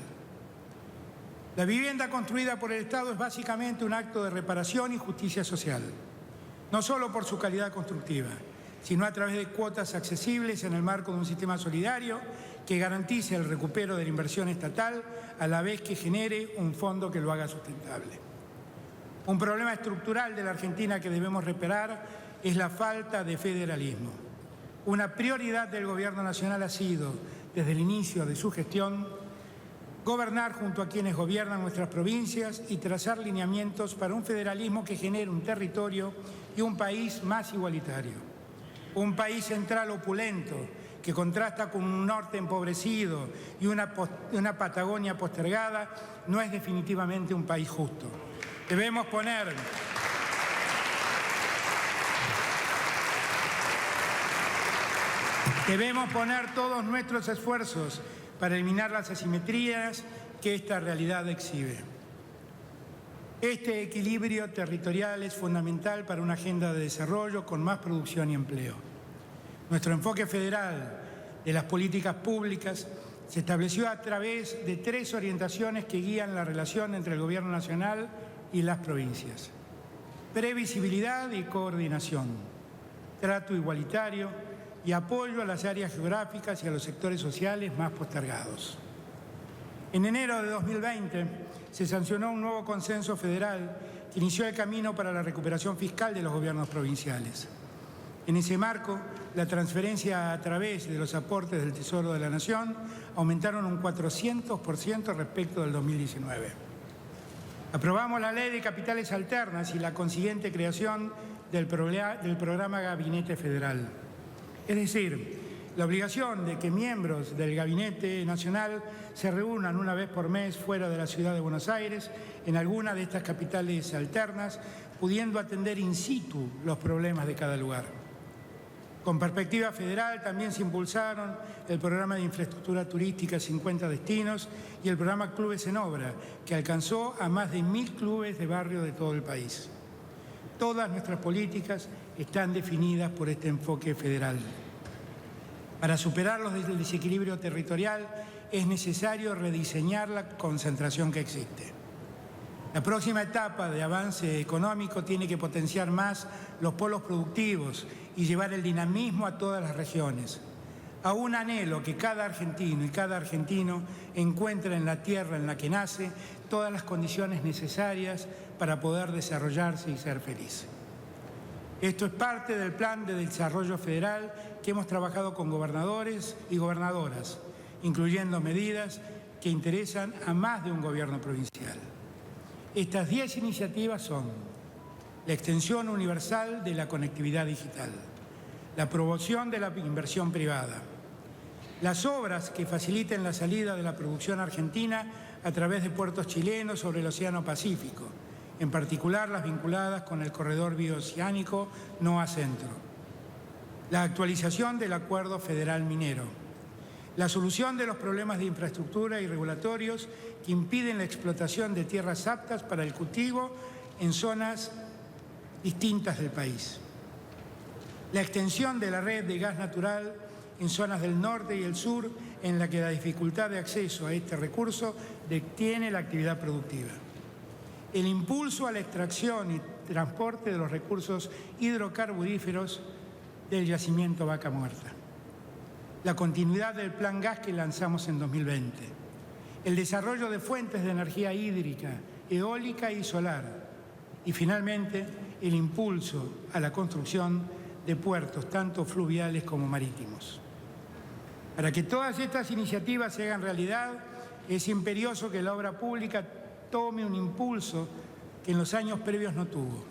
La vivienda construida por el Estado es básicamente un acto de reparación y justicia social, no solo por su calidad constructiva, sino a través de cuotas accesibles en el marco de un sistema solidario que garantice el recupero de la inversión estatal a la vez que genere un fondo que lo haga sustentable. Un problema estructural de la Argentina que debemos reparar es la falta de federalismo. Una prioridad del Gobierno Nacional ha sido, desde el inicio de su gestión, gobernar junto a quienes gobiernan nuestras provincias y trazar lineamientos para un federalismo que genere un territorio y un país más igualitario. Un país central opulento que contrasta con un norte empobrecido y una Patagonia postergada no es definitivamente un país justo. Debemos poner todos nuestros esfuerzos para eliminar las asimetrías que esta realidad exhibe. Este equilibrio territorial es fundamental para una agenda de desarrollo con más producción y empleo. Nuestro enfoque federal de las políticas públicas se estableció a través de 3 orientaciones que guían la relación entre el Gobierno Nacional y las provincias: previsibilidad y coordinación, trato igualitario y apoyo a las áreas geográficas y a los sectores sociales más postergados. En enero de 2020 se sancionó un nuevo consenso federal que inició el camino para la recuperación fiscal de los gobiernos provinciales. En ese marco, la transferencia a través de los aportes del Tesoro de la Nación aumentaron un 400% respecto del 2019. Aprobamos la Ley de Capitales Alternas y la consiguiente creación del programa Gabinete Federal. Es decir, la obligación de que miembros del Gabinete Nacional se reúnan una vez por mes fuera de la ciudad de Buenos Aires, en alguna de estas capitales alternas, pudiendo atender in situ los problemas de cada lugar. Con perspectiva federal también se impulsaron el programa de infraestructura turística 50 destinos y el programa Clubes en Obra, que alcanzó a más de 1000 clubes de barrio de todo el país. Todas nuestras políticas están definidas por este enfoque federal. Para superar el desequilibrio territorial es necesario rediseñar la concentración que existe. La próxima etapa de avance económico tiene que potenciar más los polos productivos y llevar el dinamismo a todas las regiones. Aún anhelo que cada argentino y cada argentino encuentre en la tierra en la que nace todas las condiciones necesarias para poder desarrollarse y ser feliz. Esto es parte del Plan de Desarrollo Federal que hemos trabajado con gobernadores y gobernadoras, incluyendo medidas que interesan a más de un gobierno provincial. Estas 10 iniciativas son: la extensión universal de la conectividad digital, la promoción de la inversión privada, las obras que faciliten la salida de la producción argentina a través de puertos chilenos sobre el Océano Pacífico, en particular las vinculadas con el corredor bioceánico NOA Centro, la actualización del Acuerdo Federal Minero, la solución de los problemas de infraestructura y regulatorios que impiden la explotación de tierras aptas para el cultivo en zonas distintas del país, la extensión de la red de gas natural en zonas del norte y el sur en la que la dificultad de acceso a este recurso detiene la actividad productiva, el impulso a la extracción y transporte de los recursos hidrocarburíferos del yacimiento Vaca Muerta, la continuidad del Plan Gas que lanzamos en 2020, el desarrollo de fuentes de energía hídrica, eólica y solar, y finalmente el impulso a la construcción de puertos tanto fluviales como marítimos. Para que todas estas iniciativas se hagan realidad, es imperioso que la obra pública tome un impulso que en los años previos no tuvo.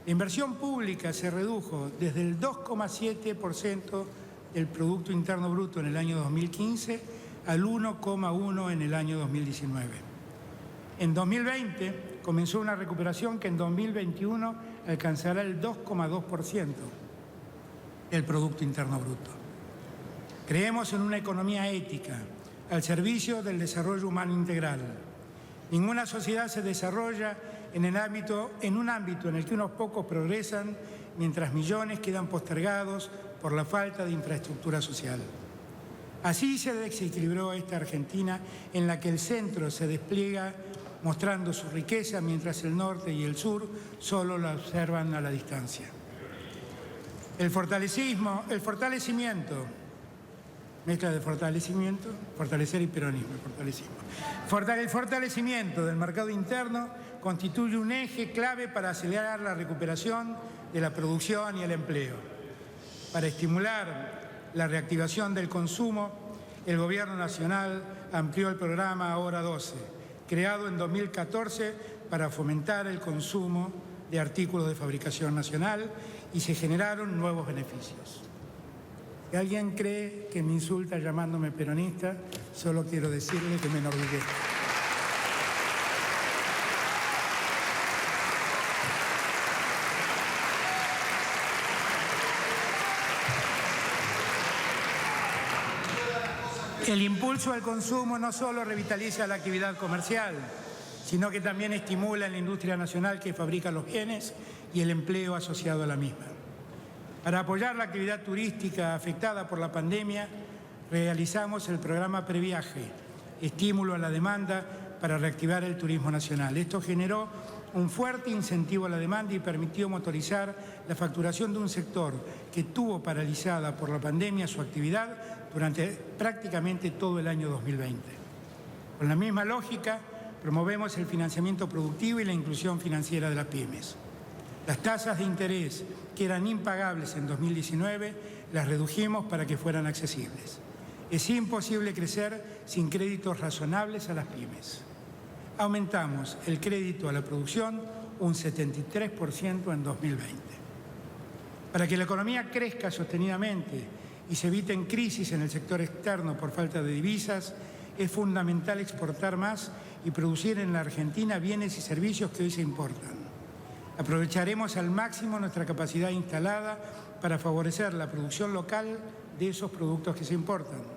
La inversión pública se redujo desde el 2,7% del Producto Interno Bruto en el año 2015 al 1,1% en el año 2019. En 2020 comenzó una recuperación que en 2021 alcanzará el 2,2% del Producto Interno Bruto. Creemos en una economía ética, al servicio del desarrollo humano integral. Ninguna sociedad se desarrolla en un ámbito en el que unos pocos progresan mientras millones quedan postergados por la falta de infraestructura social. Así se desequilibró esta Argentina en la que el centro se despliega mostrando su riqueza mientras el norte y el sur solo la observan a la distancia. El fortalecimiento, mezcla de fortalecimiento, fortalecer y peronismo, el fortalecimiento del mercado interno constituye un eje clave para acelerar la recuperación de la producción y el empleo. Para estimular la reactivación del consumo, el Gobierno Nacional amplió el programa Ahora 12, creado en 2014 para fomentar el consumo de artículos de fabricación nacional, y se generaron nuevos beneficios. Si alguien cree que me insulta llamándome peronista, solo quiero decirle que me enorgullezco. El impulso al consumo no solo revitaliza la actividad comercial, sino que también estimula la industria nacional que fabrica los bienes y el empleo asociado a la misma. Para apoyar la actividad turística afectada por la pandemia, realizamos el programa Previaje, estímulo a la demanda para reactivar el turismo nacional. Esto generó un fuerte incentivo a la demanda y permitió motorizar la facturación de un sector que tuvo paralizada por la pandemia su actividad durante prácticamente todo el año 2020. Con la misma lógica, promovemos el financiamiento productivo y la inclusión financiera de las pymes. Las tasas de interés que eran impagables en 2019 las redujimos para que fueran accesibles. Es imposible crecer sin créditos razonables a las pymes. Aumentamos el crédito a la producción un 73% en 2020. Para que la economía crezca sostenidamente y se eviten crisis en el sector externo por falta de divisas, es fundamental exportar más y producir en la Argentina bienes y servicios que hoy se importan. Aprovecharemos al máximo nuestra capacidad instalada para favorecer la producción local de esos productos que se importan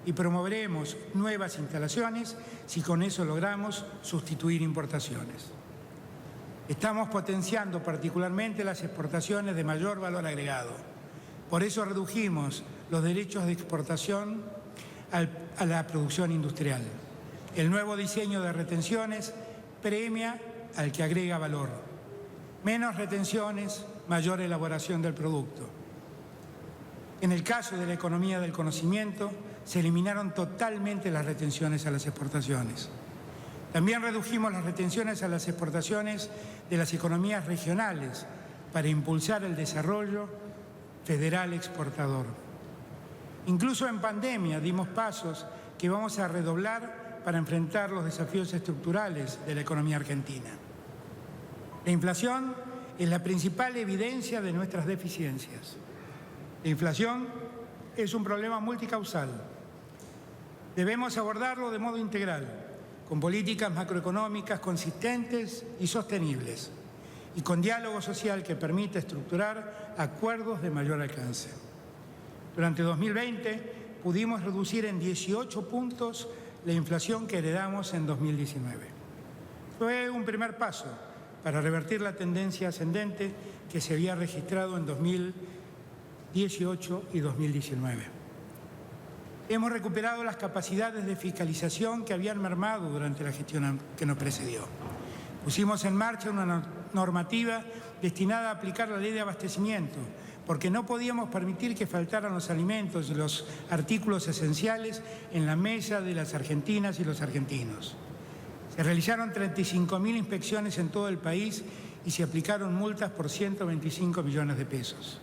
y promoveremos nuevas instalaciones si con eso logramos sustituir importaciones. Estamos potenciando particularmente las exportaciones de mayor valor agregado. Por eso redujimos los derechos de exportación a la producción industrial. El nuevo diseño de retenciones premia al que agrega valor. Menos retenciones, mayor elaboración del producto. En el caso de la economía del conocimiento, se eliminaron totalmente las retenciones a las exportaciones. También redujimos las retenciones a las exportaciones de las economías regionales para impulsar el desarrollo federal exportador. Incluso en pandemia dimos pasos que vamos a redoblar para enfrentar los desafíos estructurales de la economía argentina. La inflación es la principal evidencia de nuestras deficiencias. La inflación es un problema multicausal. Debemos abordarlo de modo integral, con políticas macroeconómicas consistentes y sostenibles, y con diálogo social que permita estructurar acuerdos de mayor alcance. Durante 2020 pudimos reducir en 18 puntos la inflación que heredamos en 2019. Fue un primer paso para revertir la tendencia ascendente que se había registrado en 2018 y 2019. Hemos recuperado las capacidades de fiscalización que habían mermado durante la gestión que nos precedió. Pusimos en marcha una normativa destinada a aplicar la ley de abastecimiento, porque no podíamos permitir que faltaran los alimentos y los artículos esenciales en la mesa de las argentinas y los argentinos. Se realizaron 35.000 inspecciones en todo el país y se aplicaron multas por 125 millones de pesos.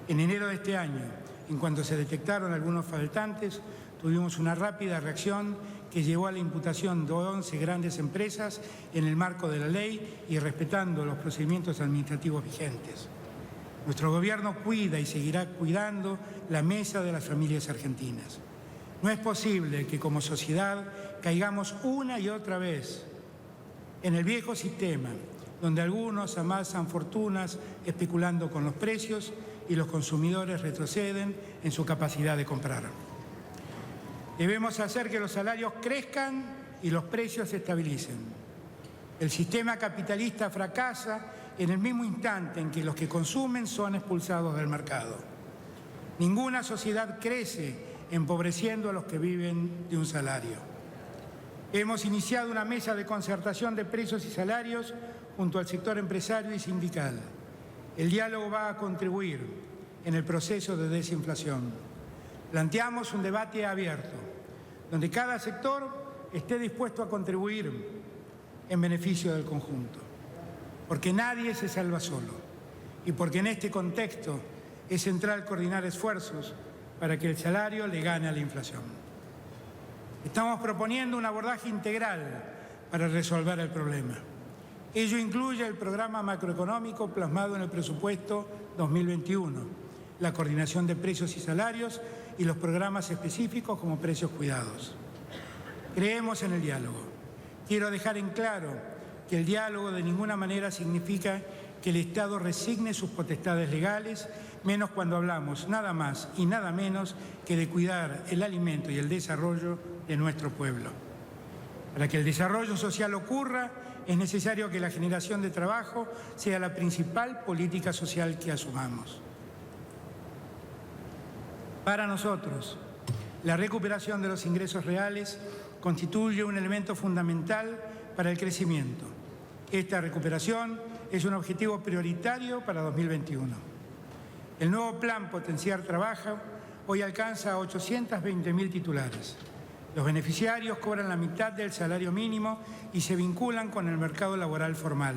En enero de este año, en cuanto se detectaron algunos faltantes, tuvimos una rápida reacción que llevó a la imputación de 11 grandes empresas en el marco de la ley y respetando los procedimientos administrativos vigentes. Nuestro gobierno cuida y seguirá cuidando la mesa de las familias argentinas. No es posible que como sociedad caigamos una y otra vez en el viejo sistema, donde algunos amasan fortunas especulando con los precios y los consumidores retroceden en su capacidad de comprar. Debemos hacer que los salarios crezcan y los precios se estabilicen. El sistema capitalista fracasa en el mismo instante en que los que consumen son expulsados del mercado. Ninguna sociedad crece empobreciendo a los que viven de un salario. Hemos iniciado una mesa de concertación de precios y salarios junto al sector empresario y sindical. El diálogo va a contribuir en el proceso de desinflación. Planteamos un debate abierto, donde cada sector esté dispuesto a contribuir en beneficio del conjunto, porque nadie se salva solo y porque en este contexto Es central coordinar esfuerzos para que el salario le gane a la inflación. Estamos proponiendo un abordaje integral para resolver el problema. Ello incluye el programa macroeconómico plasmado en el presupuesto 2021, la coordinación de precios y salarios y los programas específicos como precios cuidados. Creemos en el diálogo. Quiero dejar en claro que el diálogo de ninguna manera significa que el Estado resigne sus potestades legales, menos cuando hablamos nada más y nada menos que de cuidar el alimento y el desarrollo de nuestro pueblo. Para que el desarrollo social ocurra, es necesario que la generación de trabajo sea la principal política social que asumamos. Para nosotros, la recuperación de los ingresos reales constituye un elemento fundamental para el crecimiento. Esta recuperación es un objetivo prioritario para 2021. El nuevo plan Potenciar Trabajo hoy alcanza a 820.000 titulares. Los beneficiarios cobran la mitad del salario mínimo y se vinculan con el mercado laboral formal.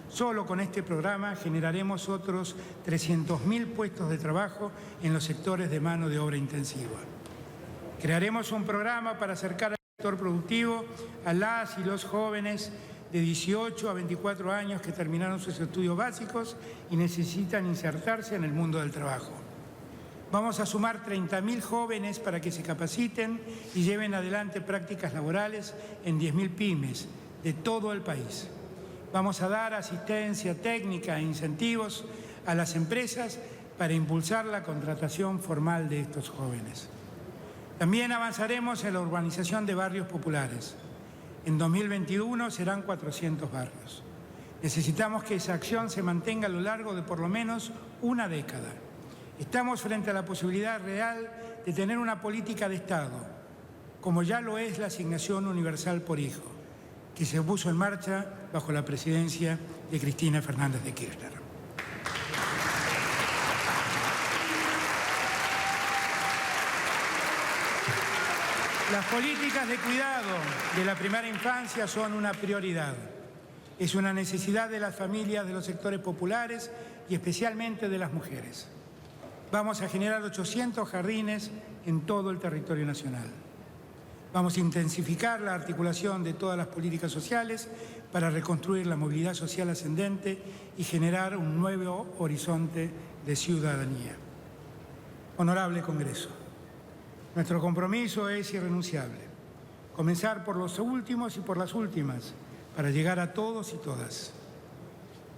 Solo con este programa generaremos otros 300.000 puestos de trabajo en los sectores de mano de obra intensiva. Crearemos un programa para acercar al sector productivo a las y los jóvenes de 18 a 24 años que terminaron sus estudios básicos y necesitan insertarse en el mundo del trabajo. Vamos a sumar 30.000 jóvenes para que se capaciten y lleven adelante prácticas laborales en 10.000 pymes de todo el país. Vamos a dar asistencia técnica e incentivos a las empresas para impulsar la contratación formal de estos jóvenes. También avanzaremos en la urbanización de barrios populares. En 2021 serán 400 barrios. Necesitamos que esa acción se mantenga a lo largo de por lo menos una década. Estamos frente a la posibilidad real de tener una política de Estado, como ya lo es la asignación universal por hijo, que se puso en marcha bajo la presidencia de Cristina Fernández de Kirchner. Las políticas de cuidado de la primera infancia son una prioridad. Es una necesidad de las familias de los sectores populares y especialmente de las mujeres. Vamos a generar 800 jardines en todo el territorio nacional. Vamos a intensificar la articulación de todas las políticas sociales para reconstruir la movilidad social ascendente y generar un nuevo horizonte de ciudadanía. Honorable Congreso, nuestro compromiso es irrenunciable. Comenzar por los últimos y por las últimas, para llegar a todos y todas.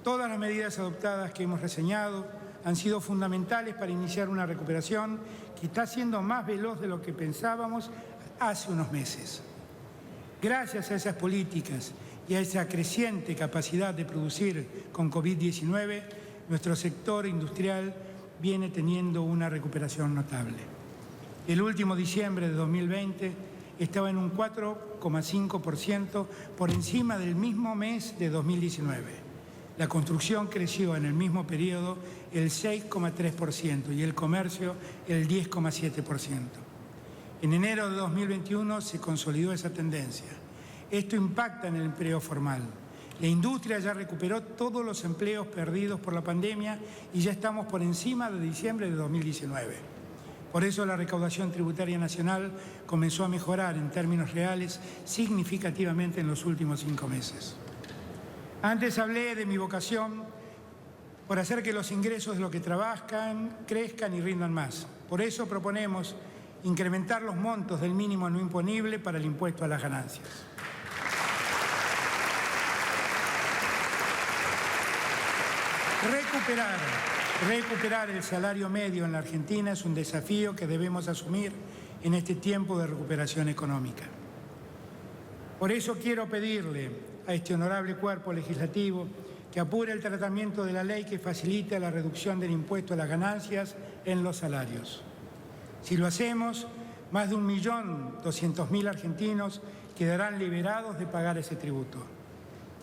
Todas las medidas adoptadas que hemos reseñado han sido fundamentales para iniciar una recuperación que está siendo más veloz de lo que pensábamos hace unos meses. Gracias a esas políticas y a esa creciente capacidad de producir con COVID-19, nuestro sector industrial viene teniendo una recuperación notable. El último diciembre de 2020 estaba en un 4,5% por encima del mismo mes de 2019. La construcción creció en el mismo periodo el 6,3% y el comercio el 10,7%. En enero de 2021 se consolidó esa tendencia. Esto impacta en el empleo formal. La industria ya recuperó todos los empleos perdidos por la pandemia y ya estamos por encima de diciembre de 2019. Por eso la recaudación tributaria nacional comenzó a mejorar en términos reales significativamente en los últimos 5 meses. Antes hablé de mi vocación por hacer que los ingresos de los que trabajan crezcan y rindan más. Por eso proponemos incrementar los montos del mínimo no imponible para el impuesto a las ganancias. Recuperar el salario medio en la Argentina es un desafío que debemos asumir en este tiempo de recuperación económica. Por eso quiero pedirle a este honorable cuerpo legislativo que apure el tratamiento de la ley que facilita la reducción del impuesto a las ganancias en los salarios. Si lo hacemos, más de 1.200.000 argentinos quedarán liberados de pagar ese tributo.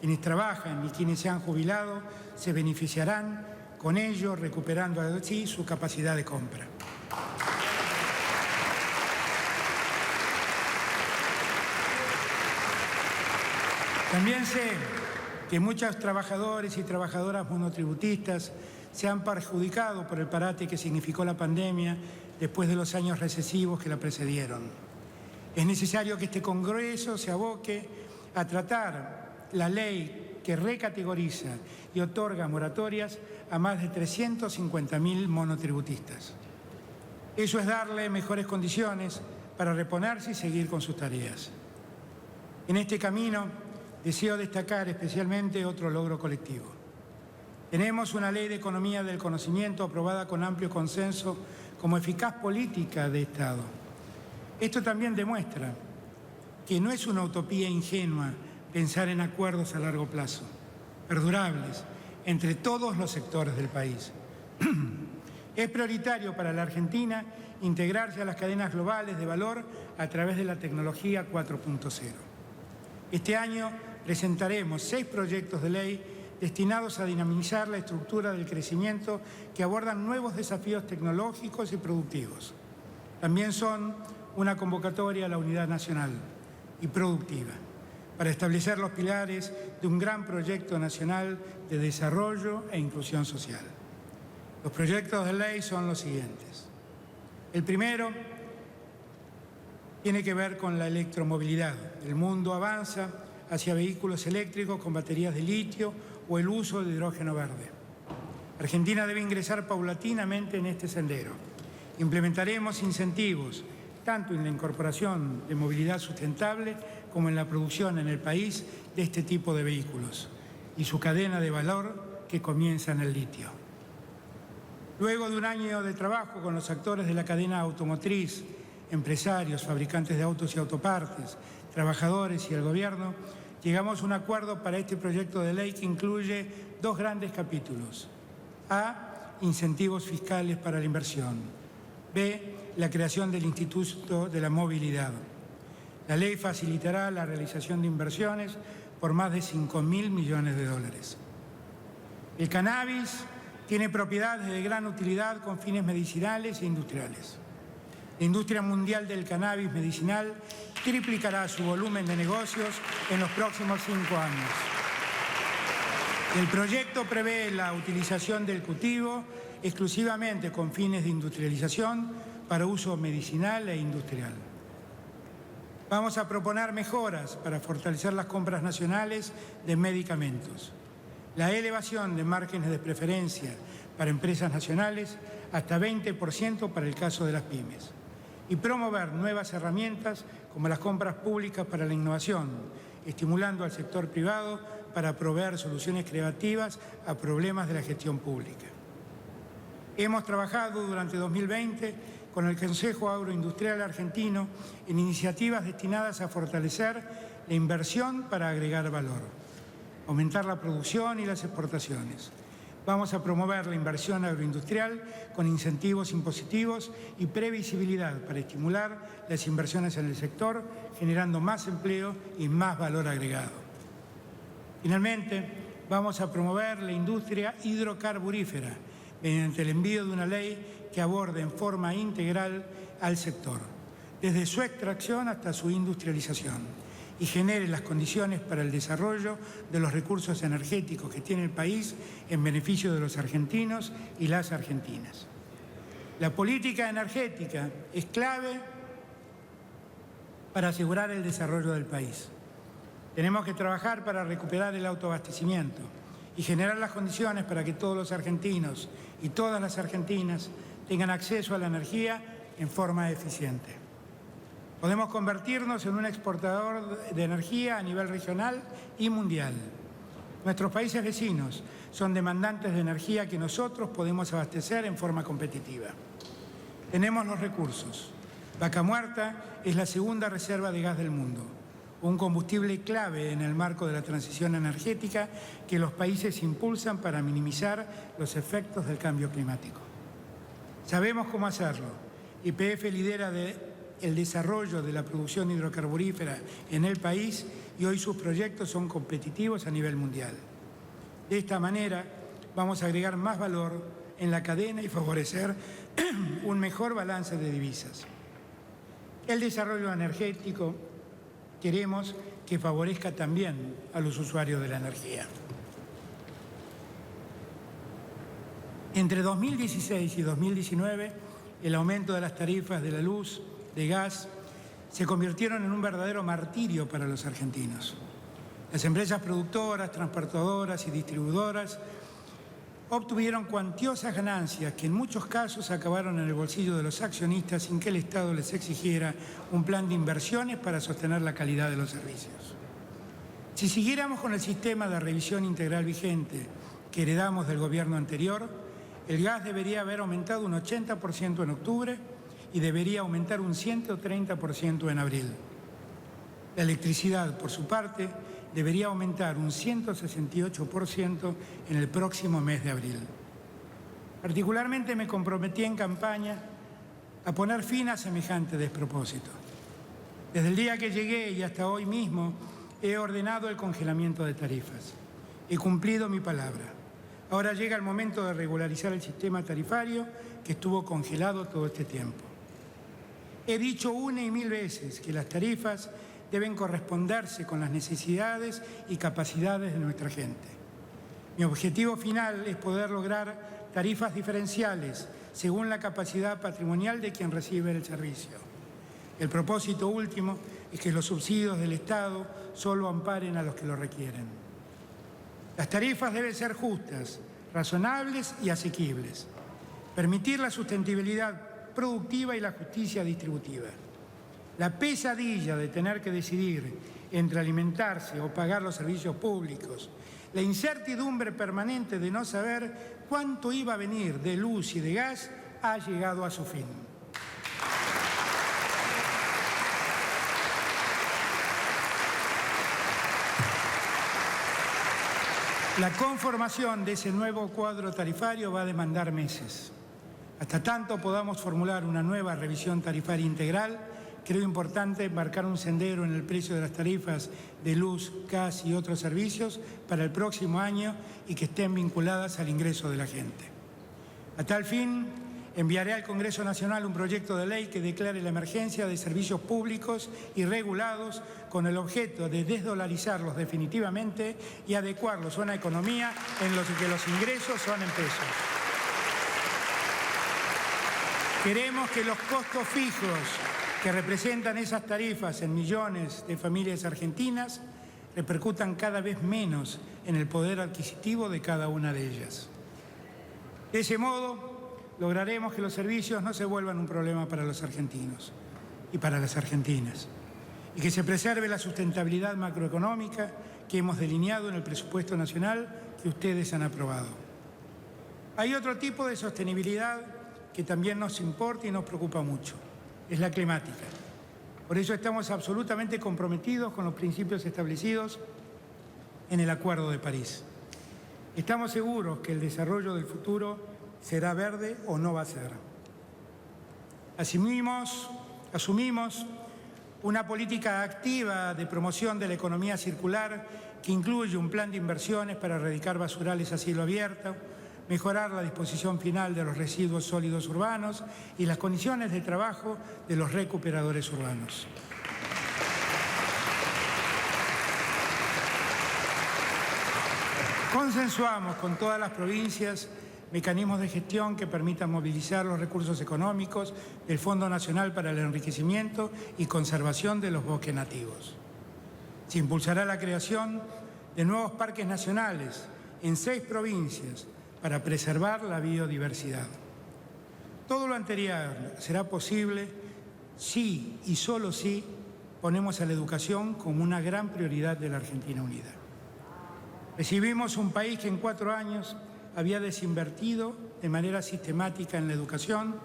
Quienes trabajan y quienes se han jubilado se beneficiarán, con ello recuperando así su capacidad de compra. También sé que muchos trabajadores y trabajadoras monotributistas se han perjudicado por el parate que significó la pandemia después de los años recesivos que la precedieron. Es necesario que este Congreso se aboque a tratar la ley que recategoriza y otorga moratorias a más de 350.000 monotributistas. Eso es darle mejores condiciones para reponerse y seguir con sus tareas. En este camino deseo destacar especialmente otro logro colectivo. Tenemos una ley de economía del conocimiento aprobada con amplio consenso como eficaz política de Estado. Esto también demuestra que no es una utopía ingenua pensar en acuerdos a largo plazo, perdurables, entre todos los sectores del país. Es prioritario para la Argentina integrarse a las cadenas globales de valor a través de la tecnología 4.0. Este año presentaremos 6 proyectos de ley destinados a dinamizar la estructura del crecimiento que abordan nuevos desafíos tecnológicos y productivos. También son una convocatoria a la unidad nacional y productiva para establecer los pilares de un gran proyecto nacional de desarrollo e inclusión social. Los proyectos de ley son los siguientes. El primero tiene que ver con la electromovilidad. El mundo avanza hacia vehículos eléctricos con baterías de litio o el uso de hidrógeno verde. Argentina debe ingresar paulatinamente en este sendero. Implementaremos incentivos tanto en la incorporación de movilidad sustentable como en la producción en el país de este tipo de vehículos y su cadena de valor que comienza en el litio. Luego de un año de trabajo con los actores de la cadena automotriz, empresarios, fabricantes de autos y autopartes, trabajadores y el Gobierno, llegamos a un acuerdo para este proyecto de ley que incluye 2 grandes capítulos. A, incentivos fiscales para la inversión. B, la creación del Instituto de la Movilidad. La ley facilitará la realización de inversiones por más de 5.000 millones de dólares. El cannabis tiene propiedades de gran utilidad con fines medicinales e industriales. La industria mundial del cannabis medicinal triplicará su volumen de negocios en los próximos 5 años. El proyecto prevé la utilización del cultivo exclusivamente con fines de industrialización para uso medicinal e industrial. Vamos a proponer mejoras para fortalecer las compras nacionales de medicamentos. La elevación de márgenes de preferencia para empresas nacionales hasta 20% para el caso de las pymes. Y promover nuevas herramientas como las compras públicas para la innovación, estimulando al sector privado para proveer soluciones creativas a problemas de la gestión pública. Hemos trabajado durante 2020 con el Consejo Agroindustrial Argentino en iniciativas destinadas a fortalecer la inversión para agregar valor, aumentar la producción y las exportaciones. Vamos a promover la inversión agroindustrial con incentivos impositivos y previsibilidad para estimular las inversiones en el sector, generando más empleo y más valor agregado. Finalmente, vamos a promover la industria hidrocarburífera mediante el envío de una ley que aborde en forma integral al sector, desde su extracción hasta su industrialización, y genere las condiciones para el desarrollo de los recursos energéticos que tiene el país en beneficio de los argentinos y las argentinas. La política energética es clave para asegurar el desarrollo del país. Tenemos que trabajar para recuperar el autoabastecimiento y generar las condiciones para que todos los argentinos y todas las argentinas tengan acceso a la energía en forma eficiente. Podemos convertirnos en un exportador de energía a nivel regional y mundial. Nuestros países vecinos son demandantes de energía que nosotros podemos abastecer en forma competitiva. Tenemos los recursos. Vaca Muerta es la segunda reserva de gas del mundo, un combustible clave en el marco de la transición energética que los países impulsan para minimizar los efectos del cambio climático. Sabemos cómo hacerlo. YPF lidera el desarrollo de la producción hidrocarburífera en el país y hoy sus proyectos son competitivos a nivel mundial. De esta manera vamos a agregar más valor en la cadena y favorecer un mejor balance de divisas. El desarrollo energético queremos que favorezca también a los usuarios de la energía. Entre 2016 y 2019, el aumento de las tarifas de la luz, de gas, se convirtieron en un verdadero martirio para los argentinos. Las empresas productoras, transportadoras y distribuidoras obtuvieron cuantiosas ganancias que en muchos casos acabaron en el bolsillo de los accionistas sin que el Estado les exigiera un plan de inversiones para sostener la calidad de los servicios. Si siguiéramos con el sistema de revisión integral vigente que heredamos del gobierno anterior, el gas debería haber aumentado un 80% en octubre y debería aumentar un 130% en abril. La electricidad, por su parte, debería aumentar un 168% en el próximo mes de abril. Particularmente me comprometí en campaña a poner fin a semejante despropósito. Desde el día que llegué y hasta hoy mismo he ordenado el congelamiento de tarifas. He cumplido mi palabra. Ahora llega el momento de regularizar el sistema tarifario que estuvo congelado todo este tiempo. He dicho una y mil veces que las tarifas deben corresponderse con las necesidades y capacidades de nuestra gente. Mi objetivo final es poder lograr tarifas diferenciales según la capacidad patrimonial de quien recibe el servicio. El propósito último es que los subsidios del Estado solo amparen a los que lo requieren. Las tarifas deben ser justas, razonables y asequibles. Permitir la sustentabilidad productiva y la justicia distributiva. La pesadilla de tener que decidir entre alimentarse o pagar los servicios públicos, la incertidumbre permanente de no saber cuánto iba a venir de luz y de gas, ha llegado a su fin. La conformación de ese nuevo cuadro tarifario va a demandar meses. Hasta tanto podamos formular una nueva revisión tarifaria integral, creo importante marcar un sendero en el precio de las tarifas de luz, gas y otros servicios para el próximo año y que estén vinculadas al ingreso de la gente. A tal fin, enviaré al Congreso Nacional un proyecto de ley que declare la emergencia de servicios públicos y regulados con el objeto de desdolarizarlos definitivamente y adecuarlos a una economía en la que los ingresos son en pesos. Queremos que los costos fijos que representan esas tarifas en millones de familias argentinas repercutan cada vez menos en el poder adquisitivo de cada una de ellas. De ese modo, lograremos que los servicios no se vuelvan un problema para los argentinos y para las argentinas, y que se preserve la sustentabilidad macroeconómica que hemos delineado en el presupuesto nacional que ustedes han aprobado. Hay otro tipo de sostenibilidad que también nos importa y nos preocupa mucho. Es la climática. Por eso estamos absolutamente comprometidos con los principios establecidos en el Acuerdo de París. Estamos seguros que el desarrollo del futuro será verde o no va a ser. Asumimos una política activa de promoción de la economía circular que incluye un plan de inversiones para erradicar basurales a cielo abierto, mejorar la disposición final de los residuos sólidos urbanos y las condiciones de trabajo de los recuperadores urbanos. Consensuamos con todas las provincias mecanismos de gestión que permitan movilizar los recursos económicos del Fondo Nacional para el Enriquecimiento y Conservación de los Bosques Nativos. Se impulsará la creación de nuevos parques nacionales en 6 provincias para preservar la biodiversidad. Todo lo anterior será posible si y solo si ponemos a la educación como una gran prioridad de la Argentina Unida. Recibimos un país que en 4 años había desinvertido de manera sistemática en la educación,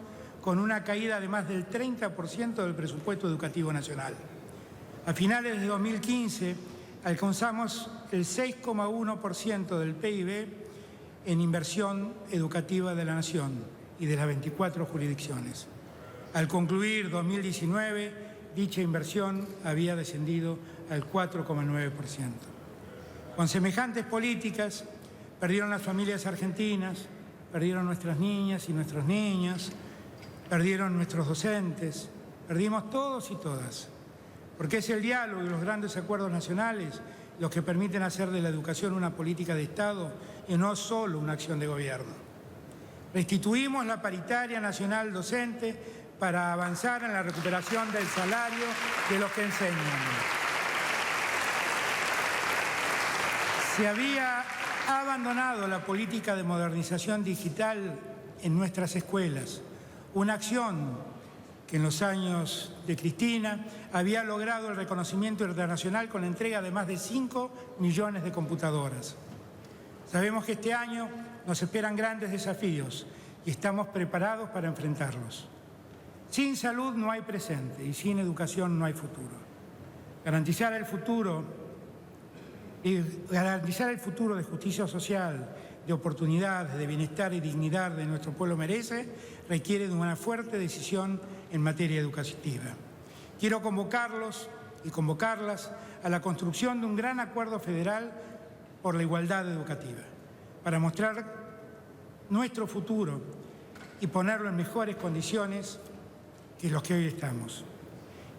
con una caída de más del 30% del presupuesto educativo nacional. A finales de 2015 alcanzamos el 6,1% del PIB en inversión educativa de la Nación y de las 24 jurisdicciones. Al concluir 2019, dicha inversión había descendido al 4,9%. Con semejantes políticas, perdieron las familias argentinas, perdieron nuestras niñas y nuestros niños, perdieron nuestros docentes, perdimos todos y todas, porque es el diálogo y los grandes acuerdos nacionales los que permiten hacer de la educación una política de Estado y no solo una acción de gobierno. Restituimos la paritaria nacional docente para avanzar en la recuperación del salario de los que enseñan. Se había abandonado la política de modernización digital en nuestras escuelas, una acción que en los años de Cristina había logrado el reconocimiento internacional con la entrega de más de 5 millones de computadoras. Sabemos que este año nos esperan grandes desafíos y estamos preparados para enfrentarlos. Sin salud no hay presente y sin educación no hay futuro. Garantizar el futuro de justicia social, de oportunidades, de bienestar y dignidad de nuestro pueblo merece, requiere de una fuerte decisión en materia educativa. Quiero convocarlos y convocarlas a la construcción de un gran acuerdo federal por la igualdad educativa, para mostrar nuestro futuro y ponerlo en mejores condiciones que los que hoy estamos.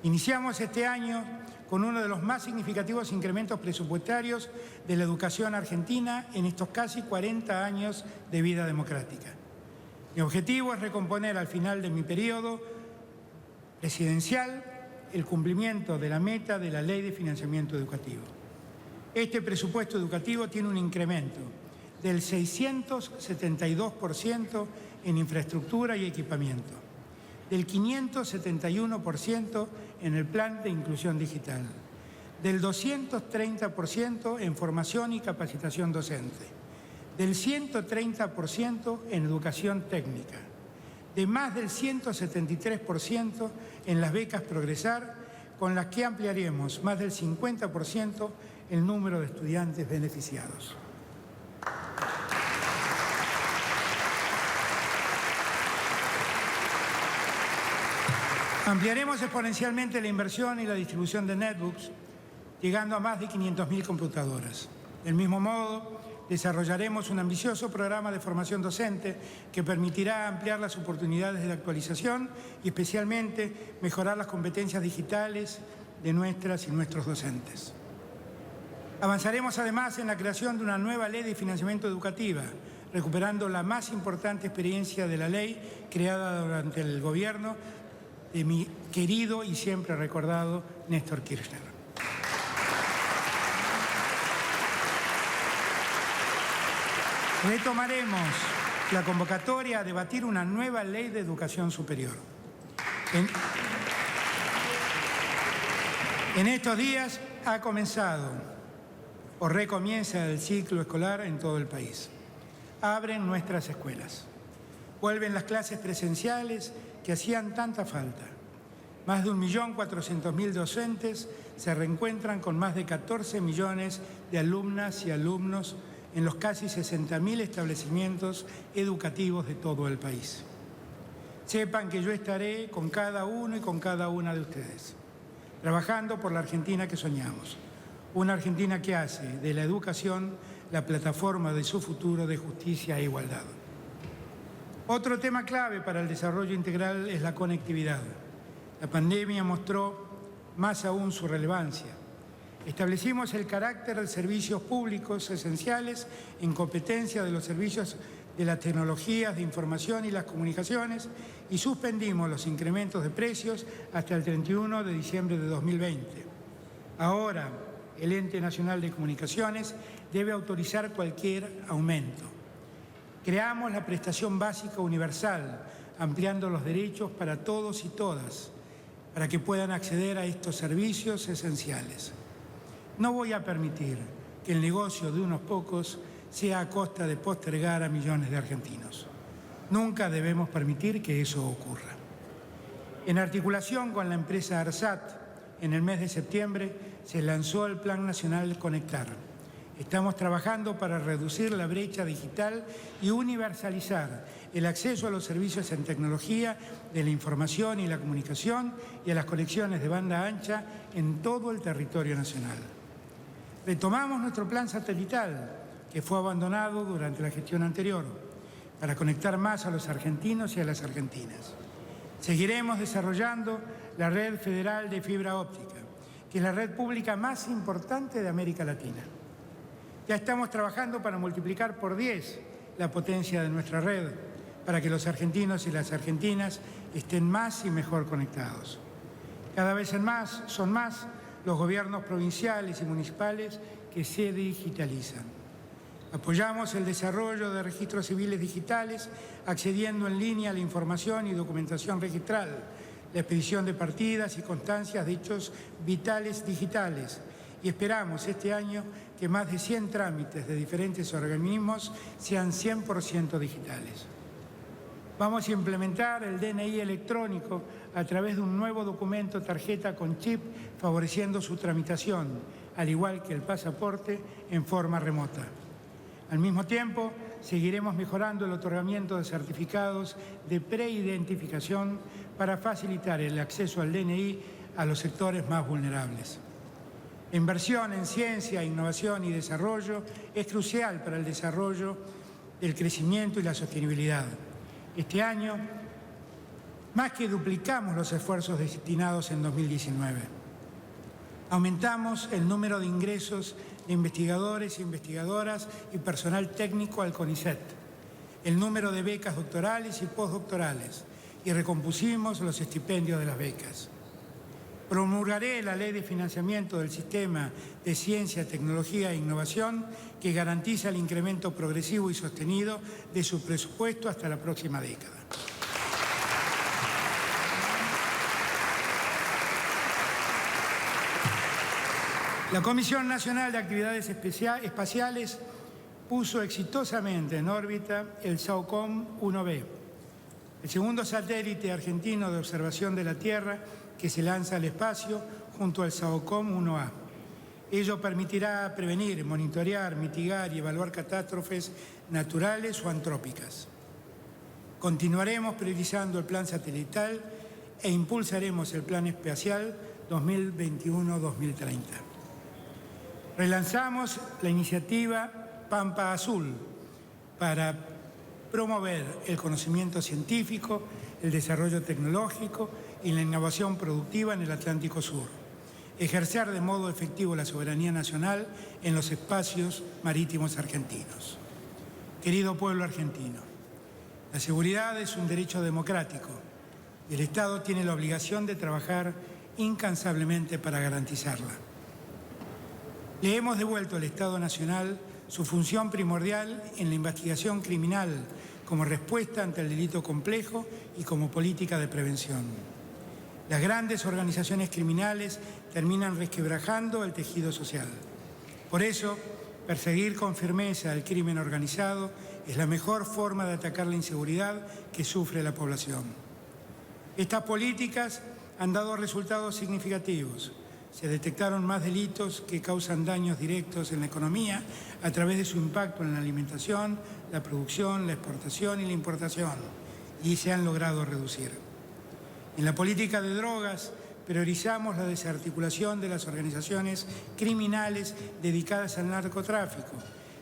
Iniciamos este año con uno de los más significativos incrementos presupuestarios de la educación argentina en estos casi 40 años de vida democrática. Mi objetivo es recomponer al final de mi periodo presidencial el cumplimiento de la meta de la Ley de Financiamiento Educativo. Este presupuesto educativo tiene un incremento del 672% en infraestructura y equipamiento, del 571% en el plan de inclusión digital, del 230% en formación y capacitación docente, del 130% en educación técnica, de más del 173% en las becas Progresar, con las que ampliaremos más del 50% el número de estudiantes beneficiados. Ampliaremos exponencialmente la inversión y la distribución de netbooks, llegando a más de 500.000 computadoras. Del mismo modo, desarrollaremos un ambicioso programa de formación docente que permitirá ampliar las oportunidades de actualización y especialmente mejorar las competencias digitales de nuestras y nuestros docentes. Avanzaremos además en la creación de una nueva ley de financiamiento educativa, recuperando la más importante experiencia de la ley creada durante el gobierno de mi querido y siempre recordado Néstor Kirchner. Retomaremos la convocatoria a debatir una nueva ley de educación superior. En estos días ha comenzado o recomienza el ciclo escolar en todo el país. Abren nuestras escuelas. Vuelven las clases presenciales que hacían tanta falta. Más de 1.400.000 docentes se reencuentran con más de 14 millones de alumnas y alumnos en los casi 60.000 establecimientos educativos de todo el país. Sepan que yo estaré con cada uno y con cada una de ustedes, trabajando por la Argentina que soñamos, una Argentina que hace de la educación la plataforma de su futuro de justicia e igualdad. Otro tema clave para el desarrollo integral es la conectividad. La pandemia mostró más aún su relevancia. Establecimos el carácter de servicios públicos esenciales en competencia de los servicios de las tecnologías de información y las comunicaciones y suspendimos los incrementos de precios hasta el 31 de diciembre de 2020. Ahora, el Ente Nacional de Comunicaciones debe autorizar cualquier aumento. Creamos la prestación básica universal, ampliando los derechos para todos y todas, para que puedan acceder a estos servicios esenciales. No voy a permitir que el negocio de unos pocos sea a costa de postergar a millones de argentinos. Nunca debemos permitir que eso ocurra. En articulación con la empresa ARSAT, en el mes de septiembre se lanzó el Plan Nacional Conectar. Estamos trabajando para reducir la brecha digital y universalizar el acceso a los servicios en tecnología de la información y la comunicación y a las conexiones de banda ancha en todo el territorio nacional. Retomamos nuestro plan satelital, que fue abandonado durante la gestión anterior, para conectar más a los argentinos y a las argentinas. Seguiremos desarrollando la red federal de fibra óptica, que es la red pública más importante de América Latina. Ya estamos trabajando para multiplicar por 10 la potencia de nuestra red, para que los argentinos y las argentinas estén más y mejor conectados. Cada vez son más los gobiernos provinciales y municipales que se digitalizan. Apoyamos el desarrollo de registros civiles digitales, accediendo en línea a la información y documentación registral, la expedición de partidas y constancias de hechos vitales digitales. Y esperamos este año que más de 100 trámites de diferentes organismos sean 100% digitales. Vamos a implementar el DNI electrónico a través de un nuevo documento tarjeta con chip, favoreciendo su tramitación, al igual que el pasaporte, en forma remota. Al mismo tiempo, seguiremos mejorando el otorgamiento de certificados de preidentificación para facilitar el acceso al DNI a los sectores más vulnerables. La inversión en ciencia, innovación y desarrollo es crucial para el desarrollo, el crecimiento y la sostenibilidad. Este año, más que duplicamos los esfuerzos destinados en 2019. Aumentamos el número de ingresos de investigadores e investigadoras y personal técnico al CONICET, el número de becas doctorales y postdoctorales, y recompusimos los estipendios de las becas. Promulgaré la Ley de Financiamiento del Sistema de Ciencia, Tecnología e Innovación, que garantiza el incremento progresivo y sostenido de su presupuesto hasta la próxima década. La Comisión Nacional de Actividades Espaciales puso exitosamente en órbita el SAOCOM-1B, el segundo satélite argentino de observación de la Tierra que se lanza al espacio junto al SAOCOM-1A. Ello permitirá prevenir, monitorear, mitigar y evaluar catástrofes naturales o antrópicas. Continuaremos priorizando el plan satelital e impulsaremos el plan espacial 2021-2030. Relanzamos la iniciativa Pampa Azul para promover el conocimiento científico, el desarrollo tecnológico y la innovación productiva en el Atlántico Sur. Ejercer de modo efectivo la soberanía nacional en los espacios marítimos argentinos. Querido pueblo argentino, la seguridad es un derecho democrático y el Estado tiene la obligación de trabajar incansablemente para garantizarla. Le hemos devuelto al Estado Nacional su función primordial en la investigación criminal como respuesta ante el delito complejo y como política de prevención. Las grandes organizaciones criminales terminan resquebrajando el tejido social. Por eso, perseguir con firmeza el crimen organizado es la mejor forma de atacar la inseguridad que sufre la población. Estas políticas han dado resultados significativos. Se detectaron más delitos que causan daños directos en la economía a través de su impacto en la alimentación, la producción, la exportación y la importación, y se han logrado reducir. En la política de drogas, priorizamos la desarticulación de las organizaciones criminales dedicadas al narcotráfico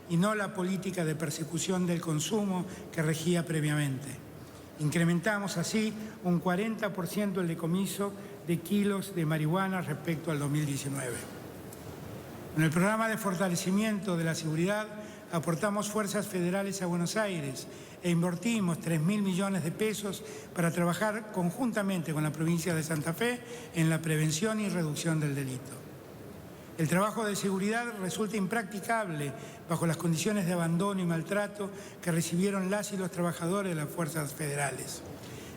y no la política de persecución del consumo que regía previamente. Incrementamos así un 40% el decomiso de kilos de marihuana respecto al 2019. En el programa de fortalecimiento de la seguridad aportamos fuerzas federales a Buenos Aires e invertimos 3.000 millones de pesos para trabajar conjuntamente con la provincia de Santa Fe en la prevención y reducción del delito. El trabajo de seguridad resulta impracticable bajo las condiciones de abandono y maltrato que recibieron las y los trabajadores de las fuerzas federales.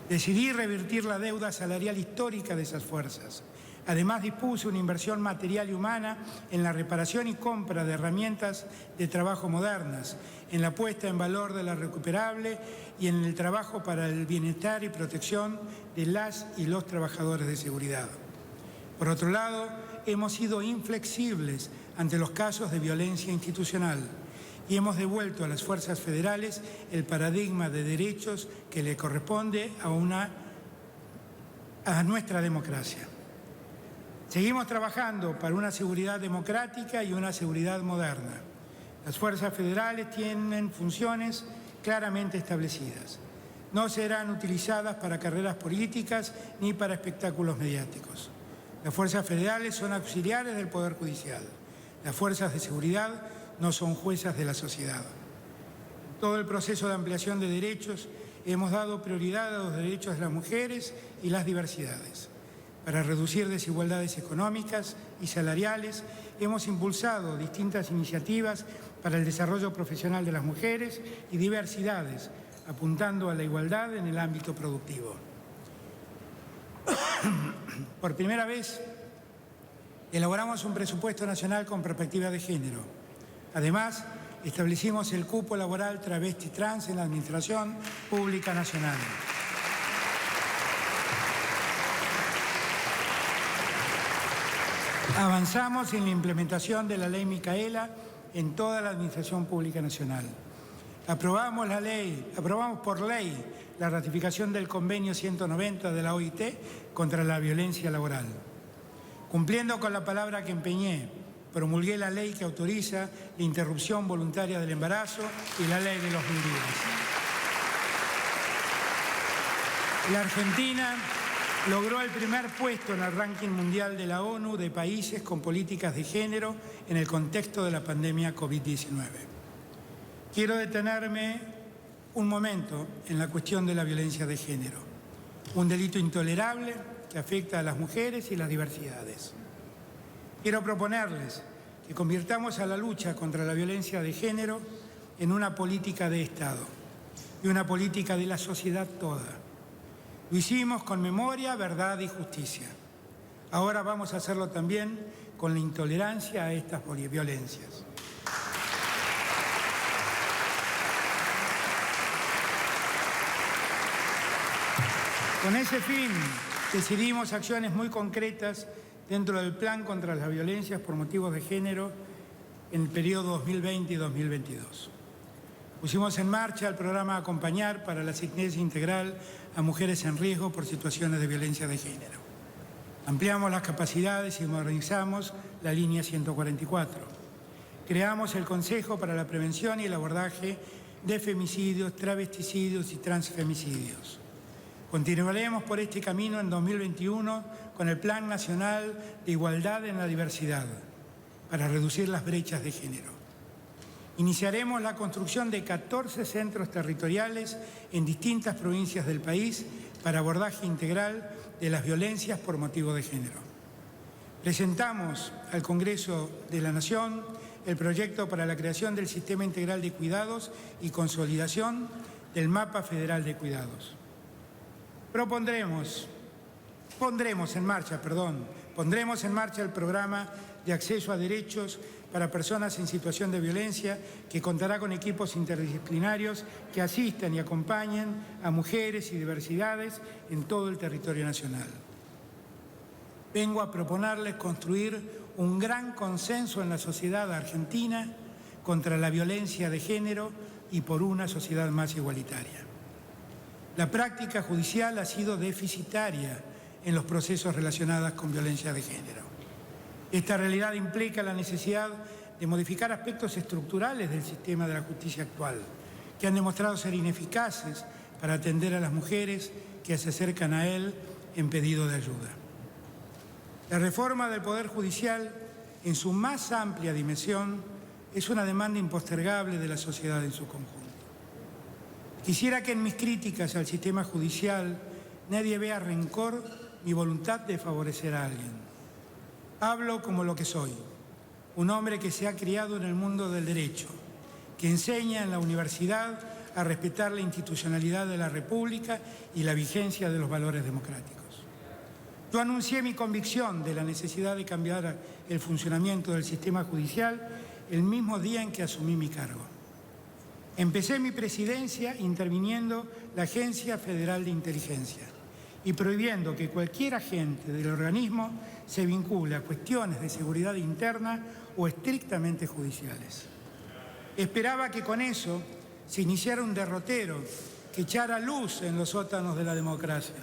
Decidí revertir la deuda salarial histórica de esas fuerzas. Además, dispuse una inversión material y humana en la reparación y compra de herramientas de trabajo modernas, en la puesta en valor de la recuperable y en el trabajo para el bienestar y protección de las y los trabajadores de seguridad. Por otro lado, hemos sido inflexibles ante los casos de violencia institucional y hemos devuelto a las fuerzas federales el paradigma de derechos que le corresponde a nuestra democracia. Seguimos trabajando para una seguridad democrática y una seguridad moderna. Las fuerzas federales tienen funciones claramente establecidas. No serán utilizadas para carreras políticas ni para espectáculos mediáticos. Las fuerzas federales son auxiliares del Poder Judicial. Las fuerzas de seguridad no son juezas de la sociedad. Todo el proceso de ampliación de derechos hemos dado prioridad a los derechos de las mujeres y las diversidades. Para reducir desigualdades económicas y salariales, hemos impulsado distintas iniciativas para el desarrollo profesional de las mujeres y diversidades, apuntando a la igualdad en el ámbito productivo. Por primera vez, elaboramos un presupuesto nacional con perspectiva de género. Además, establecimos el cupo laboral travesti-trans en la Administración Pública Nacional. Avanzamos en la implementación de la Ley Micaela en toda la Administración Pública Nacional. Aprobamos por ley la ratificación del Convenio 190 de la OIT contra la violencia laboral. Cumpliendo con la palabra que empeñé, promulgué la ley que autoriza la interrupción voluntaria del embarazo y la ley de los 1000 días. La Argentina logró el primer puesto en el ranking mundial de la ONU de países con políticas de género en el contexto de la pandemia COVID-19. Quiero detenerme un momento en la cuestión de la violencia de género, un delito intolerable que afecta a las mujeres y las diversidades. Quiero proponerles que convirtamos a la lucha contra la violencia de género en una política de Estado y una política de la sociedad toda. Lo hicimos con memoria, verdad y justicia. Ahora vamos a hacerlo también con la intolerancia a estas violencias. Con ese fin, decidimos acciones muy concretas dentro del Plan contra las Violencias por Motivos de Género en el periodo 2020 y 2022. Pusimos en marcha el programa Acompañar para la asistencia integral a mujeres en riesgo por situaciones de violencia de género. Ampliamos las capacidades y modernizamos la línea 144. Creamos el Consejo para la Prevención y el Abordaje de Femicidios, Travesticidios y Transfemicidios. Continuaremos por este camino en 2021 con el Plan Nacional de Igualdad en la Diversidad para reducir las brechas de género. Iniciaremos la construcción de 14 centros territoriales en distintas provincias del país para abordaje integral de las violencias por motivo de género. Presentamos al Congreso de la Nación el proyecto para la creación del Sistema Integral de Cuidados y consolidación del Mapa Federal de Cuidados. Pondremos en marcha el programa de acceso a derechos para personas en situación de violencia que contará con equipos interdisciplinarios que asistan y acompañen a mujeres y diversidades en todo el territorio nacional. Vengo a proponerles construir un gran consenso en la sociedad argentina contra la violencia de género y por una sociedad más igualitaria. La práctica judicial ha sido deficitaria en los procesos relacionados con violencia de género. Esta realidad implica la necesidad de modificar aspectos estructurales del sistema de la justicia actual, que han demostrado ser ineficaces para atender a las mujeres que se acercan a él en pedido de ayuda. La reforma del Poder Judicial, en su más amplia dimensión, es una demanda impostergable de la sociedad en su conjunto. Quisiera que en mis críticas al sistema judicial nadie vea rencor ni voluntad de favorecer a alguien. Hablo como lo que soy, un hombre que se ha criado en el mundo del derecho, que enseña en la universidad a respetar la institucionalidad de la República y la vigencia de los valores democráticos. Yo anuncié mi convicción de la necesidad de cambiar el funcionamiento del sistema judicial el mismo día en que asumí mi cargo. Empecé mi presidencia interviniendo la Agencia Federal de Inteligencia y prohibiendo que cualquier agente del organismo se vincule a cuestiones de seguridad interna o estrictamente judiciales. Esperaba que con eso se iniciara un derrotero que echara luz en los sótanos de la democracia,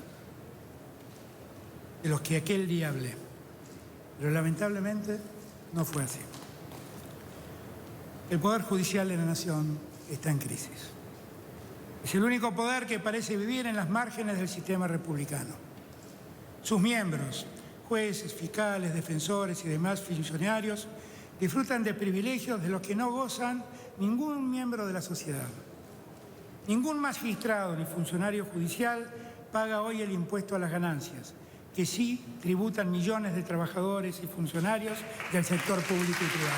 de los que aquel día hablé. Pero lamentablemente no fue así. El Poder Judicial de la Nación está en crisis. Es el único poder que parece vivir en las márgenes del sistema republicano. Sus miembros, jueces, fiscales, defensores y demás funcionarios, disfrutan de privilegios de los que no gozan ningún miembro de la sociedad. Ningún magistrado ni funcionario judicial paga hoy el impuesto a las ganancias, que sí tributan millones de trabajadores y funcionarios del sector público y privado.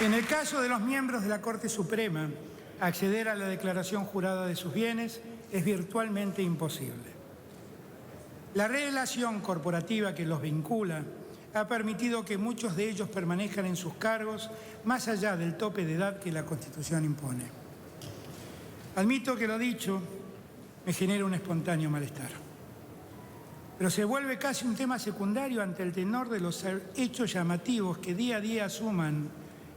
En el caso de los miembros de la Corte Suprema, acceder a la declaración jurada de sus bienes es virtualmente imposible. La relación corporativa que los vincula ha permitido que muchos de ellos permanezcan en sus cargos más allá del tope de edad que la Constitución impone. Admito que lo dicho me genera un espontáneo malestar, pero se vuelve casi un tema secundario ante el tenor de los hechos llamativos que día a día asuman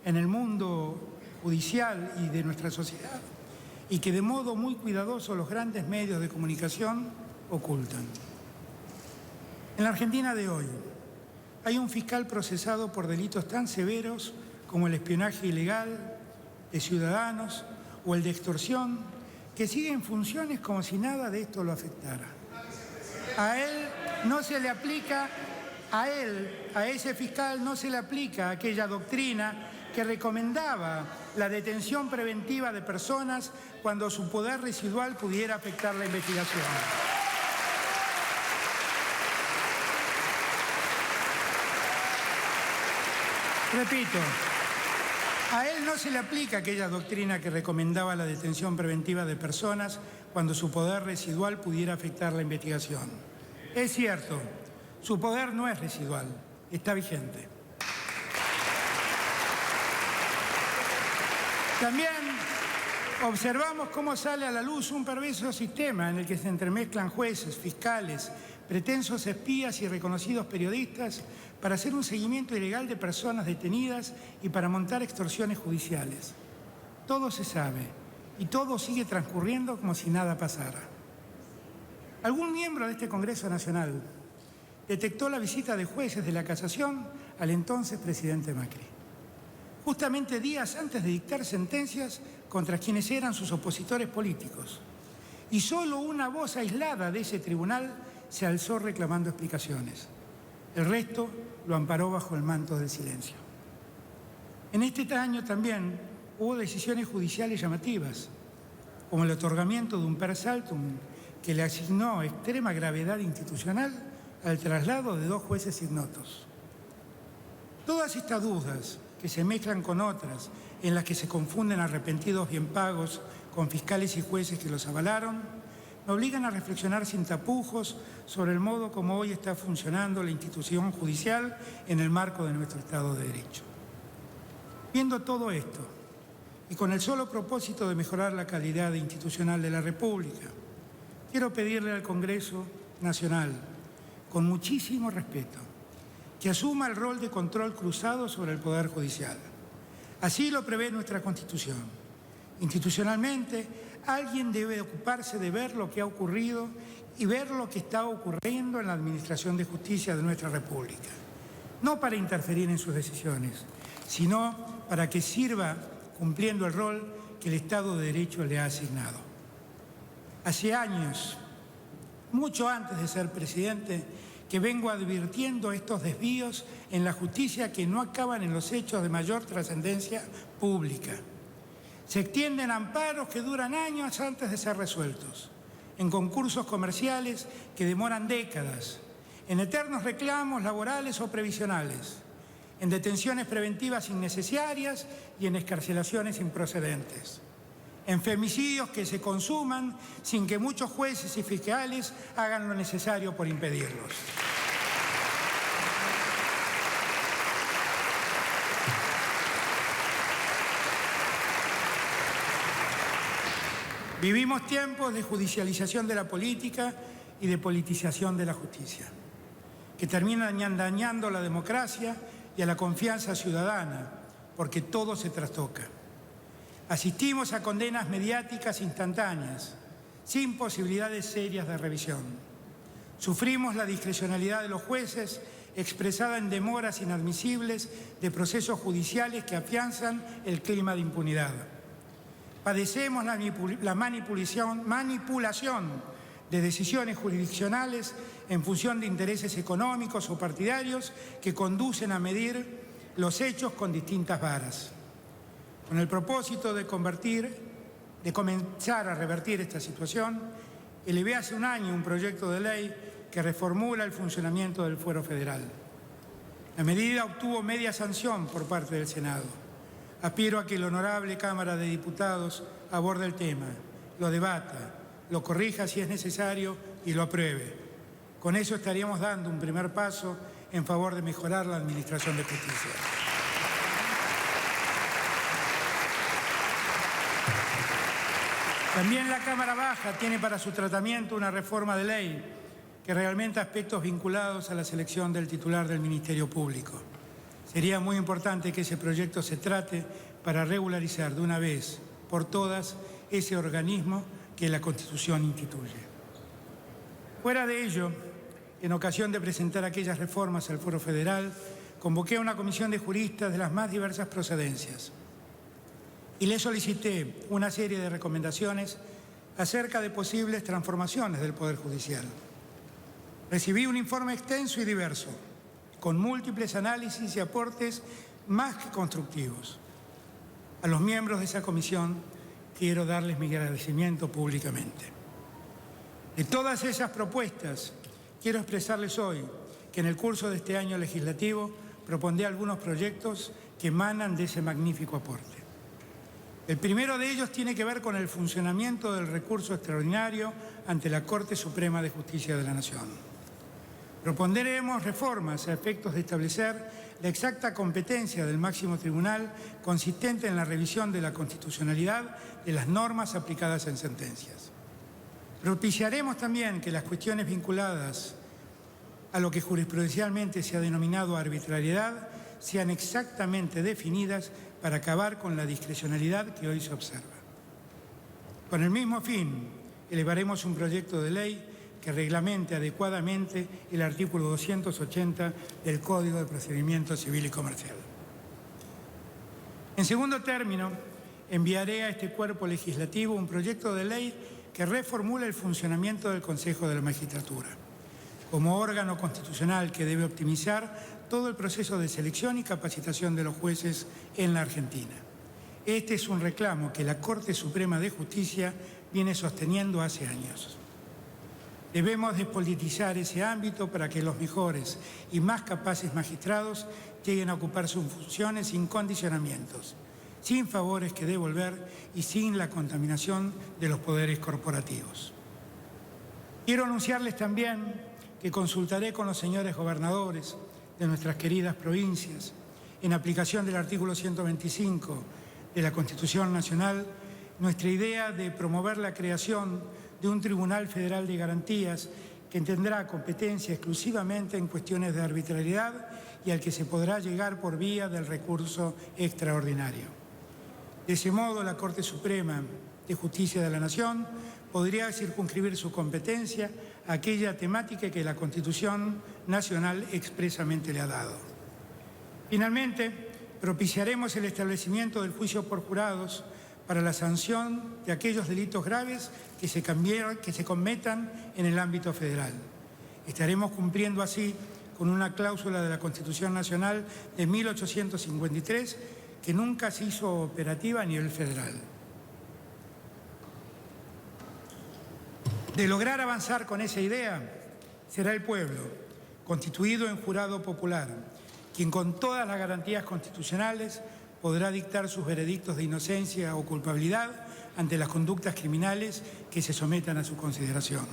en el mundo judicial y de nuestra sociedad, y que de modo muy cuidadoso los grandes medios de comunicación ocultan. En la Argentina de hoy hay un fiscal procesado por delitos tan severos como el espionaje ilegal de ciudadanos o el de extorsión, que sigue en funciones como si nada de esto lo afectara. A él no se le aplica, a ese fiscal no se le aplica aquella doctrina que recomendaba la detención preventiva de personas cuando su poder residual pudiera afectar la investigación. Repito, a él no se le aplica aquella doctrina que recomendaba la detención preventiva de personas cuando su poder residual pudiera afectar la investigación. Es cierto, su poder no es residual, está vigente. También observamos cómo sale a la luz un perverso sistema en el que se entremezclan jueces, fiscales, pretensos espías y reconocidos periodistas para hacer un seguimiento ilegal de personas detenidas y para montar extorsiones judiciales. Todo se sabe y todo sigue transcurriendo como si nada pasara. Algún miembro de este Congreso Nacional detectó la visita de jueces de la Casación al entonces presidente Macri, justamente días antes de dictar sentencias contra quienes eran sus opositores políticos. Y solo una voz aislada de ese tribunal se alzó reclamando explicaciones. El resto lo amparó bajo el manto del silencio. En este año también hubo decisiones judiciales llamativas, como el otorgamiento de un per saltum que le asignó extrema gravedad institucional al traslado de 2 jueces ignotos. Todas estas dudas, que se mezclan con otras, en las que se confunden arrepentidos bien pagos con fiscales y jueces que los avalaron, me obligan a reflexionar sin tapujos sobre el modo como hoy está funcionando la institución judicial en el marco de nuestro Estado de Derecho. Viendo todo esto, y con el solo propósito de mejorar la calidad institucional de la República, quiero pedirle al Congreso Nacional, con muchísimo respeto, que asuma el rol de control cruzado sobre el Poder Judicial. Así lo prevé nuestra Constitución. Institucionalmente, alguien debe ocuparse de ver lo que ha ocurrido y ver lo que está ocurriendo en la Administración de Justicia de nuestra República. No para interferir en sus decisiones, sino para que sirva cumpliendo el rol que el Estado de Derecho le ha asignado. Hace años, mucho antes de ser presidente, que vengo advirtiendo estos desvíos en la justicia que no acaban en los hechos de mayor trascendencia pública. Se extienden amparos que duran años antes de ser resueltos, en concursos comerciales que demoran décadas, en eternos reclamos laborales o previsionales, en detenciones preventivas innecesarias y en excarcelaciones improcedentes, en femicidios que se consuman sin que muchos jueces y fiscales hagan lo necesario por impedirlos. Vivimos tiempos de judicialización de la política y de politización de la justicia, que terminan dañando la democracia y a la confianza ciudadana, porque todo se trastoca. Asistimos a condenas mediáticas instantáneas, sin posibilidades serias de revisión. Sufrimos la discrecionalidad de los jueces expresada en demoras inadmisibles de procesos judiciales que afianzan el clima de impunidad. Padecemos la manipulación de decisiones jurisdiccionales en función de intereses económicos o partidarios que conducen a medir los hechos con distintas varas. Con el propósito de comenzar a revertir esta situación, elevé hace un año un proyecto de ley que reformula el funcionamiento del Fuero Federal. La medida obtuvo media sanción por parte del Senado. Aspiro a que la honorable Cámara de Diputados aborde el tema, lo debata, lo corrija si es necesario y lo apruebe. Con eso estaríamos dando un primer paso en favor de mejorar la administración de justicia. También la Cámara Baja tiene para su tratamiento una reforma de ley que reglamenta aspectos vinculados a la selección del titular del Ministerio Público. Sería muy importante que ese proyecto se trate para regularizar de una vez por todas ese organismo que la Constitución instituye. Fuera de ello, en ocasión de presentar aquellas reformas al Fuero Federal, convoqué a una comisión de juristas de las más diversas procedencias y le solicité una serie de recomendaciones acerca de posibles transformaciones del Poder Judicial. Recibí un informe extenso y diverso, con múltiples análisis y aportes más que constructivos. A los miembros de esa comisión quiero darles mi agradecimiento públicamente. De todas esas propuestas, quiero expresarles hoy que en el curso de este año legislativo propondré algunos proyectos que emanan de ese magnífico aporte. El primero de ellos tiene que ver con el funcionamiento del recurso extraordinario ante la Corte Suprema de Justicia de la Nación. Propondremos reformas a efectos de establecer la exacta competencia del máximo tribunal consistente en la revisión de la constitucionalidad de las normas aplicadas en sentencias. Propiciaremos también que las cuestiones vinculadas a lo que jurisprudencialmente se ha denominado arbitrariedad sean exactamente definidas para acabar con la discrecionalidad que hoy se observa. Con el mismo fin, elevaremos un proyecto de ley que reglamente adecuadamente el artículo 280 del Código de Procedimiento Civil y Comercial. En segundo término, enviaré a este cuerpo legislativo un proyecto de ley que reformula el funcionamiento del Consejo de la Magistratura, como órgano constitucional que debe optimizar todo el proceso de selección y capacitación de los jueces en la Argentina. Este es un reclamo que la Corte Suprema de Justicia viene sosteniendo hace años. Debemos despolitizar ese ámbito para que los mejores y más capaces magistrados lleguen a ocupar sus funciones sin condicionamientos, sin favores que devolver y sin la contaminación de los poderes corporativos. Quiero anunciarles también que consultaré con los señores gobernadores de nuestras queridas provincias, en aplicación del artículo 125 de la Constitución Nacional, nuestra idea de promover la creación de un Tribunal Federal de Garantías que tendrá competencia exclusivamente en cuestiones de arbitrariedad y al que se podrá llegar por vía del recurso extraordinario. De ese modo, la Corte Suprema de Justicia de la Nación podría circunscribir su competencia a aquella temática que la Constitución Nacional expresamente le ha dado. Finalmente, propiciaremos el establecimiento del juicio por jurados para la sanción de aquellos delitos graves que se cometan en el ámbito federal. Estaremos cumpliendo así con una cláusula de la Constitución Nacional de 1853 que nunca se hizo operativa a nivel federal. De lograr avanzar con esa idea, será el pueblo, constituido en jurado popular, quien con todas las garantías constitucionales podrá dictar sus veredictos de inocencia o culpabilidad ante las conductas criminales que se sometan a su consideración.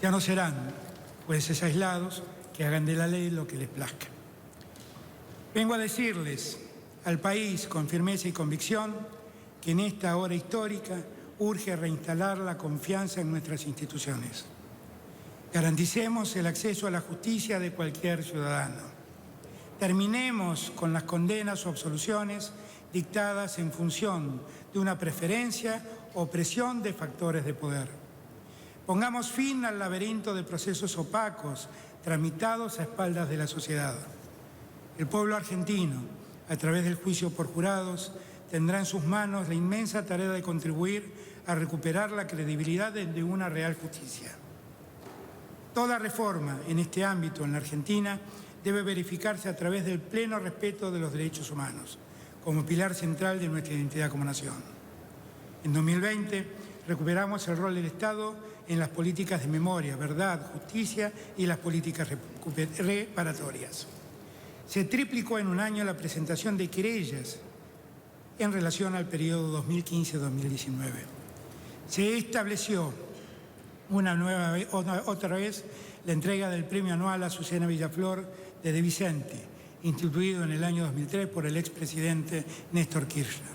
Ya no serán jueces aislados que hagan de la ley lo que les plazca. Vengo a decirles al país con firmeza y convicción que en esta hora histórica urge reinstalar la confianza en nuestras instituciones. Garanticemos el acceso a la justicia de cualquier ciudadano. Terminemos con las condenas o absoluciones dictadas en función de una preferencia o presión de factores de poder. Pongamos fin al laberinto de procesos opacos tramitados a espaldas de la sociedad. El pueblo argentino, a través del juicio por jurados, tendrá en sus manos la inmensa tarea de contribuir a recuperar la credibilidad de una real justicia. Toda reforma en este ámbito en la Argentina debe verificarse a través del pleno respeto de los derechos humanos, como pilar central de nuestra identidad como nación. En 2020 recuperamos el rol del Estado en las políticas de memoria, verdad, justicia y las políticas reparatorias. Se triplicó en un año la presentación de querellas en relación al periodo 2015-2019. Se estableció otra vez la entrega del premio anual a Azucena Villaflor de Vicente, instituido en el año 2003 por el expresidente Néstor Kirchner.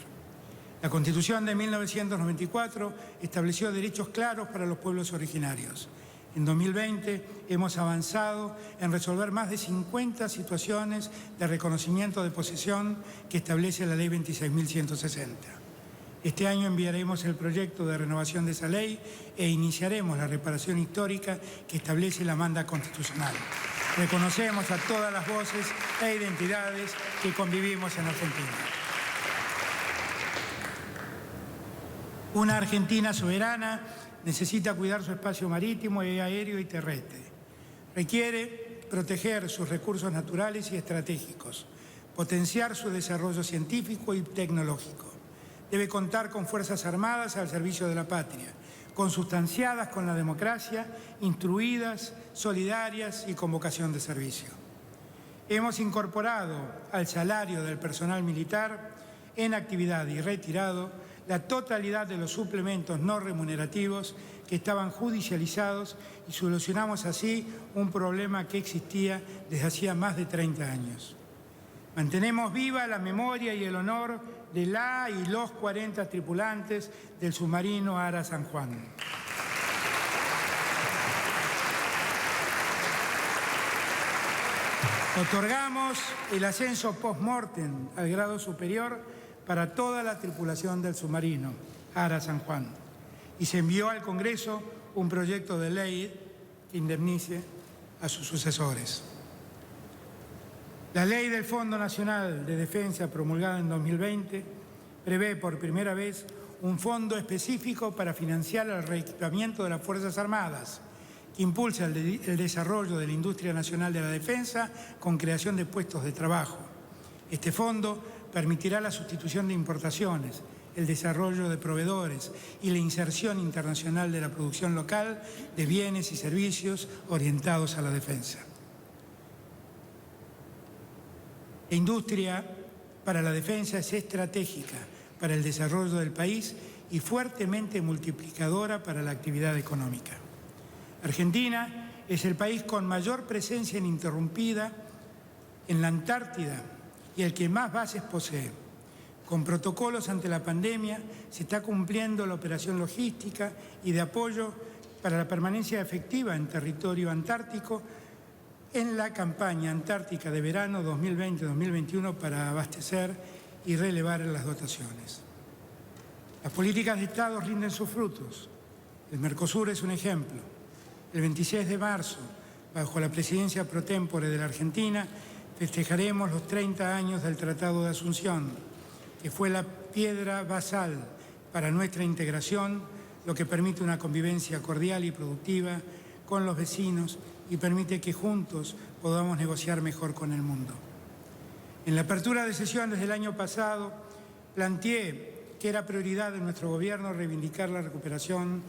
La Constitución de 1994 estableció derechos claros para los pueblos originarios. En 2020 hemos avanzado en resolver más de 50 situaciones de reconocimiento de posesión que establece la Ley 26.160. Este año enviaremos el proyecto de renovación de esa ley e iniciaremos la reparación histórica que establece la manda constitucional. Reconocemos a todas las voces e identidades que convivimos en Argentina. Una Argentina soberana necesita cuidar su espacio marítimo, aéreo y terrestre. Requiere proteger sus recursos naturales y estratégicos, potenciar su desarrollo científico y tecnológico. Debe contar con fuerzas armadas al servicio de la patria, consustanciadas con la democracia, instruidas, solidarias y con vocación de servicio. Hemos incorporado al salario del personal militar en actividad y retirado la totalidad de los suplementos no remunerativos que estaban judicializados y solucionamos así un problema que existía desde hacía más de 30 años. Mantenemos viva la memoria y el honor de la y los 40 tripulantes del submarino Ara San Juan. Otorgamos el ascenso post-mortem al grado superior para toda la tripulación del submarino Ara San Juan y se envió al Congreso un proyecto de ley que indemnice a sus sucesores. La Ley del Fondo Nacional de Defensa, promulgada en 2020, prevé por primera vez un fondo específico para financiar el reequipamiento de las Fuerzas Armadas, que impulsa el desarrollo de la industria nacional de la defensa con creación de puestos de trabajo. Este fondo permitirá la sustitución de importaciones, el desarrollo de proveedores y la inserción internacional de la producción local de bienes y servicios orientados a la defensa. La industria para la defensa es estratégica para el desarrollo del país y fuertemente multiplicadora para la actividad económica. Argentina es el país con mayor presencia ininterrumpida en la Antártida y el que más bases posee. Con protocolos ante la pandemia se está cumpliendo la operación logística y de apoyo para la permanencia efectiva en territorio antártico en la campaña antártica de verano 2020-2021 para abastecer y relevar las dotaciones. Las políticas de Estado rinden sus frutos. El Mercosur es un ejemplo. El 26 de marzo, bajo la presidencia pro tempore de la Argentina, festejaremos los 30 años del Tratado de Asunción, que fue la piedra basal para nuestra integración, lo que permite una convivencia cordial y productiva con los vecinos y permite que juntos podamos negociar mejor con el mundo. En la apertura de sesiones del año pasado, planteé que era prioridad de nuestro gobierno reivindicar la recuperación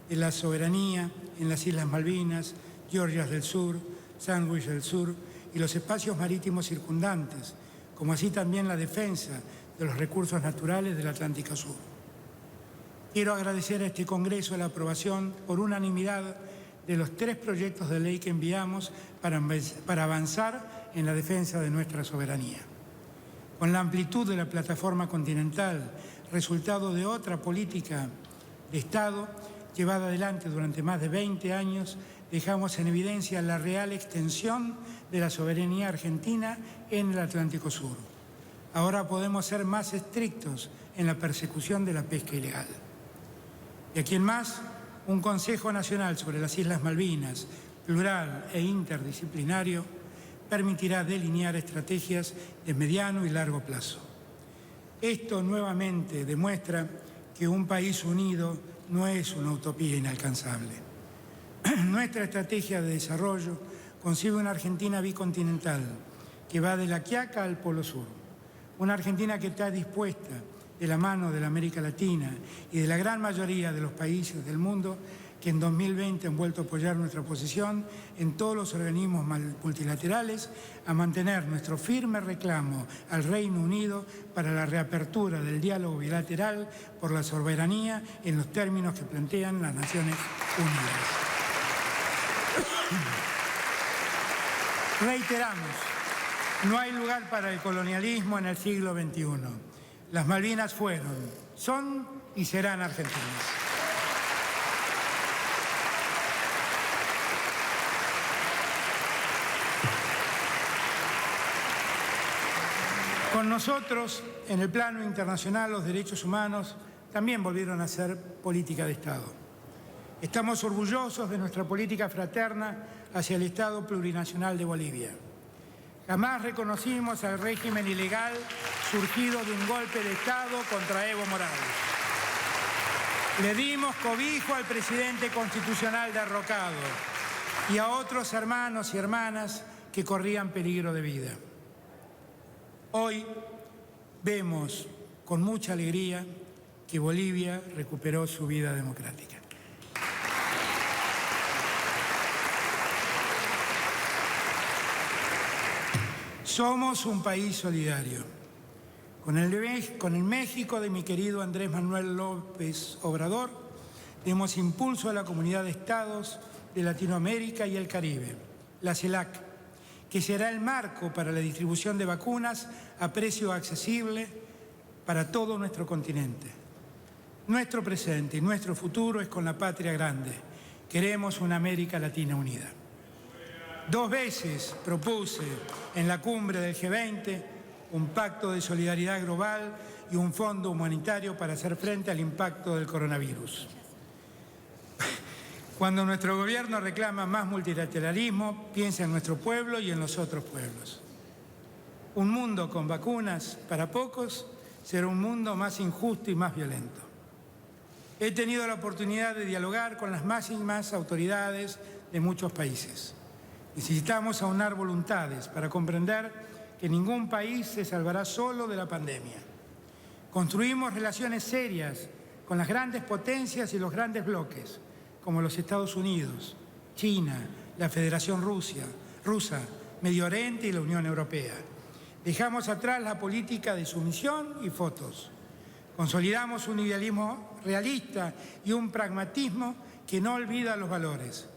de la soberanía en las Islas Malvinas, Georgias del Sur, Sandwich del Sur y los espacios marítimos circundantes, como así también la defensa de los recursos naturales del Atlántico Sur. Quiero agradecer a este Congreso la aprobación por unanimidad de los 3 proyectos de ley que enviamos para avanzar en la defensa de nuestra soberanía. Con la amplitud de la plataforma continental, resultado de otra política de Estado llevada adelante durante más de 20 años, dejamos en evidencia la real extensión de la soberanía argentina en el Atlántico Sur. Ahora podemos ser más estrictos en la persecución de la pesca ilegal. Y aquí en más, un Consejo Nacional sobre las Islas Malvinas, plural e interdisciplinario, permitirá delinear estrategias de mediano y largo plazo. Esto nuevamente demuestra que un país unido no es una utopía inalcanzable. Nuestra estrategia de desarrollo concibe una Argentina bicontinental que va de La Quiaca al Polo Sur. Una Argentina que está dispuesta, de la mano de la América Latina y de la gran mayoría de los países del mundo, que en 2020 han vuelto a apoyar nuestra posición en todos los organismos multilaterales, a mantener nuestro firme reclamo al Reino Unido para la reapertura del diálogo bilateral por la soberanía en los términos que plantean las Naciones Unidas. Reiteramos, no hay lugar para el colonialismo en el siglo XXI. Las Malvinas fueron, son y serán argentinas. Con nosotros, en el plano internacional, los derechos humanos también volvieron a ser política de Estado. Estamos orgullosos de nuestra política fraterna hacia el Estado plurinacional de Bolivia. Jamás reconocimos al régimen ilegal surgido de un golpe de Estado contra Evo Morales. Le dimos cobijo al presidente constitucional derrocado y a otros hermanos y hermanas que corrían peligro de vida. Hoy vemos con mucha alegría que Bolivia recuperó su vida democrática. Somos un país solidario. Con el México de mi querido Andrés Manuel López Obrador, demos impulso a la comunidad de estados de Latinoamérica y el Caribe, la CELAC, que será el marco para la distribución de vacunas a precio accesible para todo nuestro continente. Nuestro presente y nuestro futuro es con la patria grande. Queremos una América Latina unida. 2 veces propuse en la cumbre del G20 un pacto de solidaridad global y un fondo humanitario para hacer frente al impacto del coronavirus. Cuando nuestro gobierno reclama más multilateralismo, piensa en nuestro pueblo y en los otros pueblos. Un mundo con vacunas para pocos será un mundo más injusto y más violento. He tenido la oportunidad de dialogar con las máximas autoridades de muchos países. Necesitamos aunar voluntades para comprender que ningún país se salvará solo de la pandemia. Construimos relaciones serias con las grandes potencias y los grandes bloques, como los Estados Unidos, China, la Federación Rusa, Medio Oriente y la Unión Europea. Dejamos atrás la política de sumisión y fotos. Consolidamos un idealismo realista y un pragmatismo que no olvida los valores.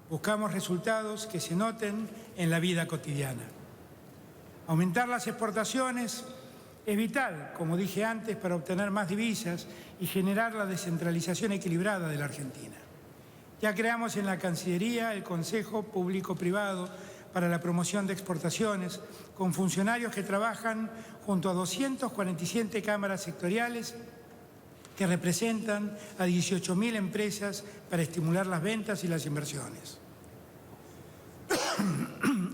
Buscamos resultados que se noten en la vida cotidiana. Aumentar las exportaciones es vital, como dije antes, para obtener más divisas y generar la descentralización equilibrada de la Argentina. Ya creamos en la Cancillería el Consejo Público-Privado para la promoción de exportaciones, con funcionarios que trabajan junto a 247 cámaras sectoriales que representan a 18.000 empresas para estimular las ventas y las inversiones.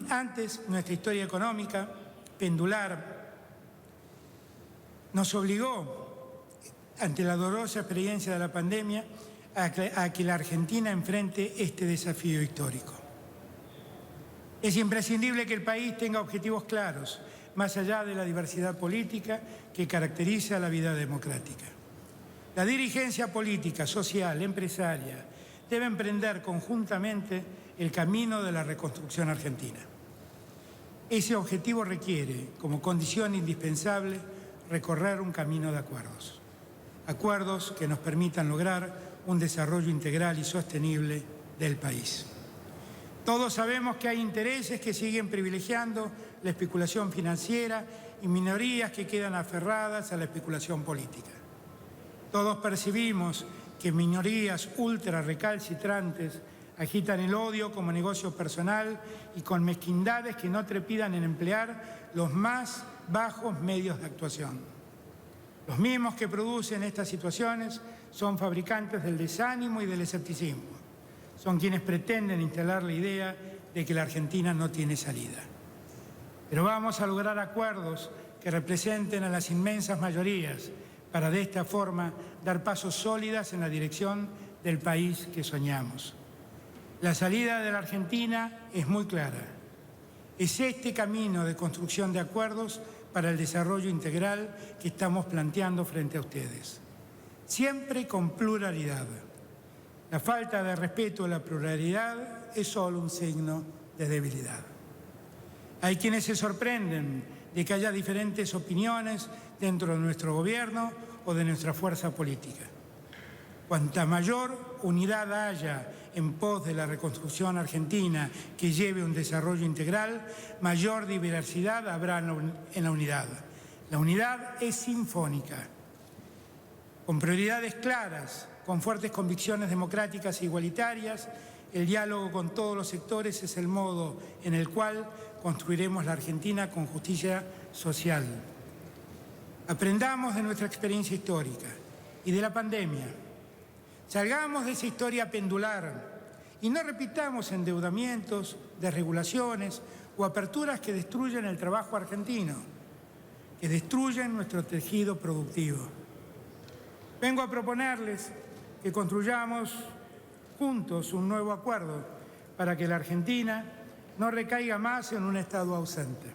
Antes, nuestra historia económica pendular nos obligó, ante la dolorosa experiencia de la pandemia, a que la Argentina enfrente este desafío histórico. Es imprescindible que el país tenga objetivos claros, más allá de la diversidad política que caracteriza la vida democrática. La dirigencia política, social, empresaria, debe emprender conjuntamente el camino de la reconstrucción argentina. Ese objetivo requiere, como condición indispensable, recorrer un camino de acuerdos. Acuerdos que nos permitan lograr un desarrollo integral y sostenible del país. Todos sabemos que hay intereses que siguen privilegiando la especulación financiera y minorías que quedan aferradas a la especulación política. Todos percibimos que minorías ultra recalcitrantes agitan el odio como negocio personal y con mezquindades que no trepidan en emplear los más bajos medios de actuación. Los mismos que producen estas situaciones son fabricantes del desánimo y del escepticismo. Son quienes pretenden instalar la idea de que la Argentina no tiene salida. Pero vamos a lograr acuerdos que representen a las inmensas mayorías para de esta forma dar pasos sólidas en la dirección del país que soñamos. La salida de la Argentina es muy clara. Es este camino de construcción de acuerdos para el desarrollo integral que estamos planteando frente a ustedes. Siempre con pluralidad. La falta de respeto a la pluralidad es solo un signo de debilidad. Hay quienes se sorprenden de que haya diferentes opiniones dentro de nuestro gobierno o de nuestra fuerza política. Cuanta mayor unidad haya en pos de la reconstrucción argentina que lleve un desarrollo integral, mayor diversidad habrá en la unidad. La unidad es sinfónica, con prioridades claras, con fuertes convicciones democráticas e igualitarias. El diálogo con todos los sectores es el modo en el cual construiremos la Argentina con justicia social. Aprendamos de nuestra experiencia histórica y de la pandemia. Salgamos de esa historia pendular y no repitamos endeudamientos, desregulaciones o aperturas que destruyen el trabajo argentino, que destruyen nuestro tejido productivo. Vengo a proponerles que construyamos juntos un nuevo acuerdo para que la Argentina no recaiga más en un estado ausente.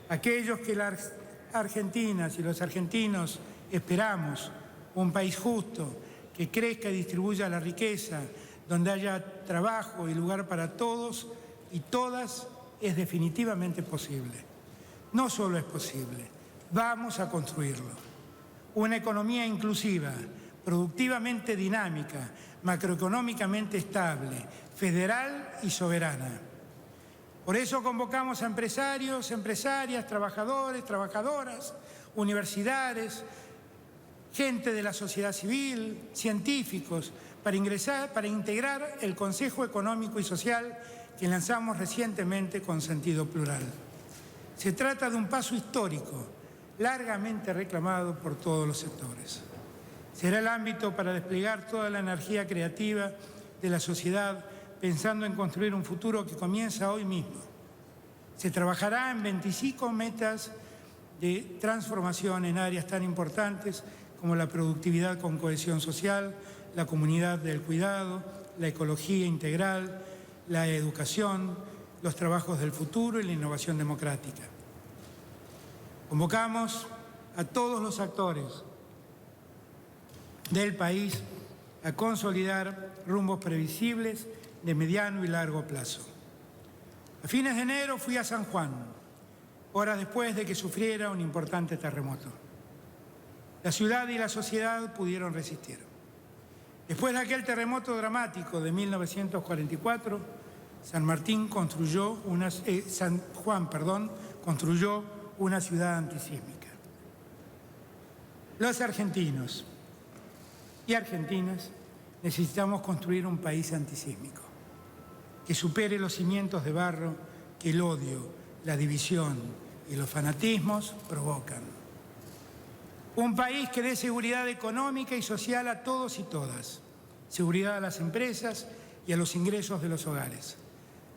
Aquellos que las argentinas y los argentinos esperamos, un país justo, que crezca y distribuya la riqueza, donde haya trabajo y lugar para todos y todas, es definitivamente posible. No solo es posible, vamos a construirlo. Una economía inclusiva, productivamente dinámica, macroeconómicamente estable, federal y soberana. Por eso convocamos a empresarios, empresarias, trabajadores, trabajadoras, universidades, gente de la sociedad civil, científicos, para integrar el Consejo Económico y Social que lanzamos recientemente con sentido plural. Se trata de un paso histórico, largamente reclamado por todos los sectores. Será el ámbito para desplegar toda la energía creativa de la sociedad, pensando en construir un futuro que comienza hoy mismo. Se trabajará en 25 metas de transformación en áreas tan importantes como la productividad con cohesión social, la comunidad del cuidado, la ecología integral, la educación, los trabajos del futuro y la innovación democrática. Convocamos a todos los actores del país a consolidar rumbos previsibles de mediano y largo plazo. A fines de enero fui a San Juan, horas después de que sufriera un importante terremoto. La ciudad y la sociedad pudieron resistir. Después de aquel terremoto dramático de 1944, San Juan construyó una ciudad antisísmica. Los argentinos y argentinas necesitamos construir un país antisísmico, que supere los cimientos de barro que el odio, la división y los fanatismos provocan. Un país que dé seguridad económica y social a todos y todas, seguridad a las empresas y a los ingresos de los hogares,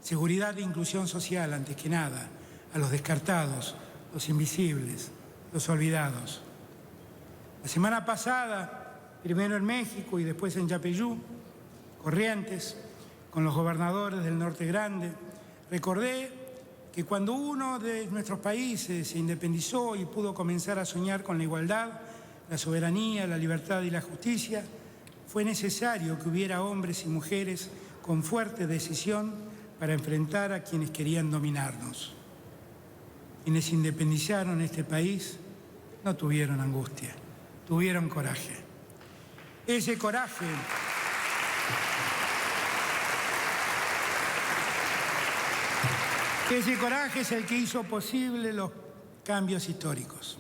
seguridad e inclusión social, antes que nada, a los descartados, los invisibles, los olvidados. La semana pasada, primero en México y después en Yapeyú, Corrientes, con los gobernadores del Norte Grande, recordé que cuando uno de nuestros países se independizó y pudo comenzar a soñar con la igualdad, la soberanía, la libertad y la justicia, fue necesario que hubiera hombres y mujeres con fuerte decisión para enfrentar a quienes querían dominarnos. Quienes independizaron este país no tuvieron angustia, tuvieron coraje. Ese coraje es el que hizo posible los cambios históricos.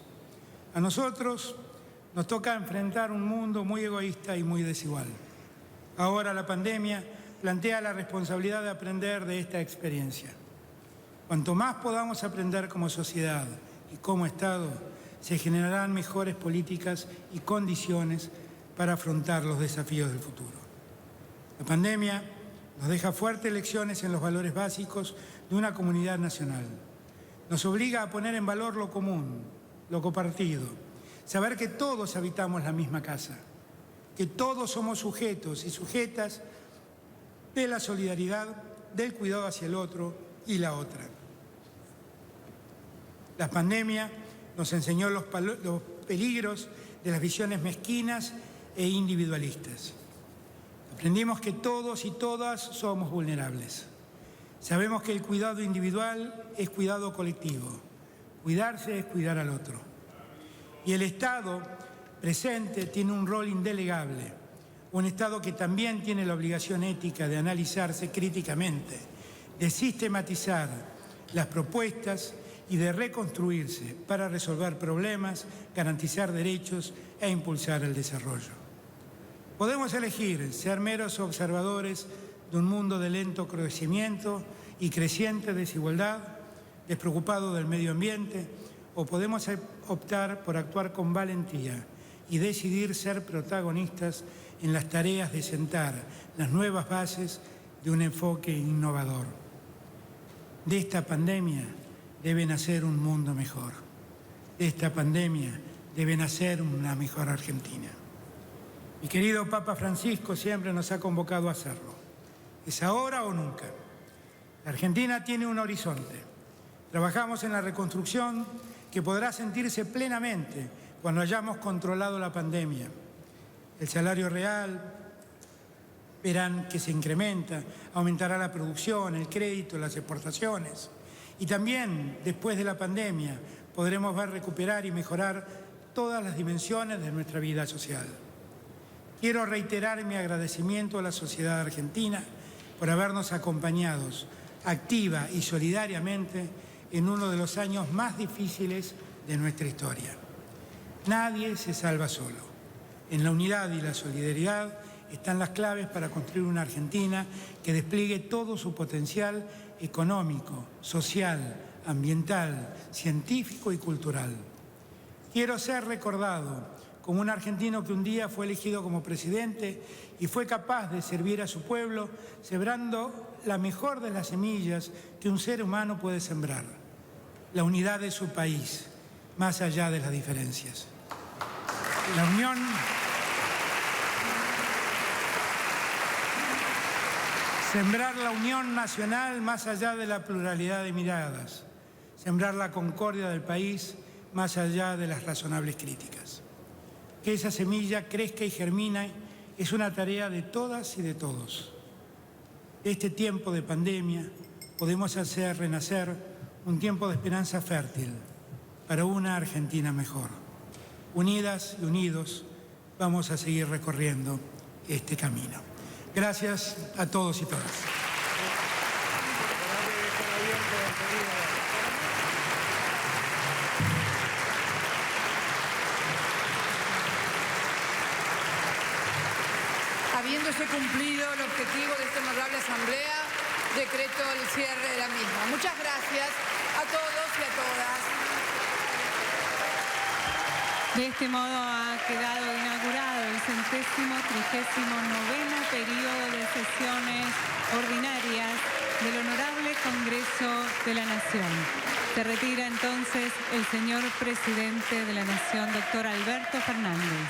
A nosotros nos toca enfrentar un mundo muy egoísta y muy desigual. Ahora la pandemia plantea la responsabilidad de aprender de esta experiencia. Cuanto más podamos aprender como sociedad y como Estado, se generarán mejores políticas y condiciones para afrontar los desafíos del futuro. La pandemia nos deja fuertes lecciones en los valores básicos de una comunidad nacional. Nos obliga a poner en valor lo común, lo compartido, saber que todos habitamos la misma casa, que todos somos sujetos y sujetas de la solidaridad, del cuidado hacia el otro y la otra. La pandemia nos enseñó los peligros de las visiones mezquinas e individualistas. Aprendimos que todos y todas somos vulnerables. Sabemos que el cuidado individual es cuidado colectivo. Cuidarse es cuidar al otro. Y el Estado presente tiene un rol indelegable. Un Estado que también tiene la obligación ética de analizarse críticamente, de sistematizar las propuestas y de reconstruirse para resolver problemas, garantizar derechos e impulsar el desarrollo. Podemos elegir ser meros observadores de un mundo de lento crecimiento y creciente desigualdad, despreocupado del medio ambiente, o podemos optar por actuar con valentía y decidir ser protagonistas en las tareas de sentar las nuevas bases de un enfoque innovador. De esta pandemia debe nacer un mundo mejor. De esta pandemia debe nacer una mejor Argentina. Mi querido Papa Francisco siempre nos ha convocado a hacerlo. ¿Es ahora o nunca? La Argentina tiene un horizonte. Trabajamos en la reconstrucción que podrá sentirse plenamente cuando hayamos controlado la pandemia. El salario real, verán que se incrementa, aumentará la producción, el crédito, las exportaciones. Y también, después de la pandemia, podremos ver recuperar y mejorar todas las dimensiones de nuestra vida social. Quiero reiterar mi agradecimiento a la sociedad argentina por habernos acompañado activa y solidariamente en uno de los años más difíciles de nuestra historia. Nadie se salva solo. En la unidad y la solidaridad están las claves para construir una Argentina que despliegue todo su potencial económico, social, ambiental, científico y cultural. Quiero ser recordado como un argentino que un día fue elegido como presidente y fue capaz de servir a su pueblo, sembrando la mejor de las semillas que un ser humano puede sembrar, la unidad de su país, más allá de las diferencias. La unión sembrar la unión nacional más allá de la pluralidad de miradas, sembrar la concordia del país más allá de las razonables críticas. Que esa semilla crezca y germine es una tarea de todas y de todos. Este tiempo de pandemia podemos hacer renacer un tiempo de esperanza fértil para una Argentina mejor. Unidas y unidos vamos a seguir recorriendo este camino. Gracias a todos y todas. Habiéndose cumplido el objetivo de esta honorable asamblea, decreto el cierre de la misma. Muchas gracias a todos y a todas. De este modo ha quedado inaugurado el 139º periodo de sesiones ordinarias del Honorable Congreso de la Nación. Se retira entonces el señor Presidente de la Nación, doctor Alberto Fernández.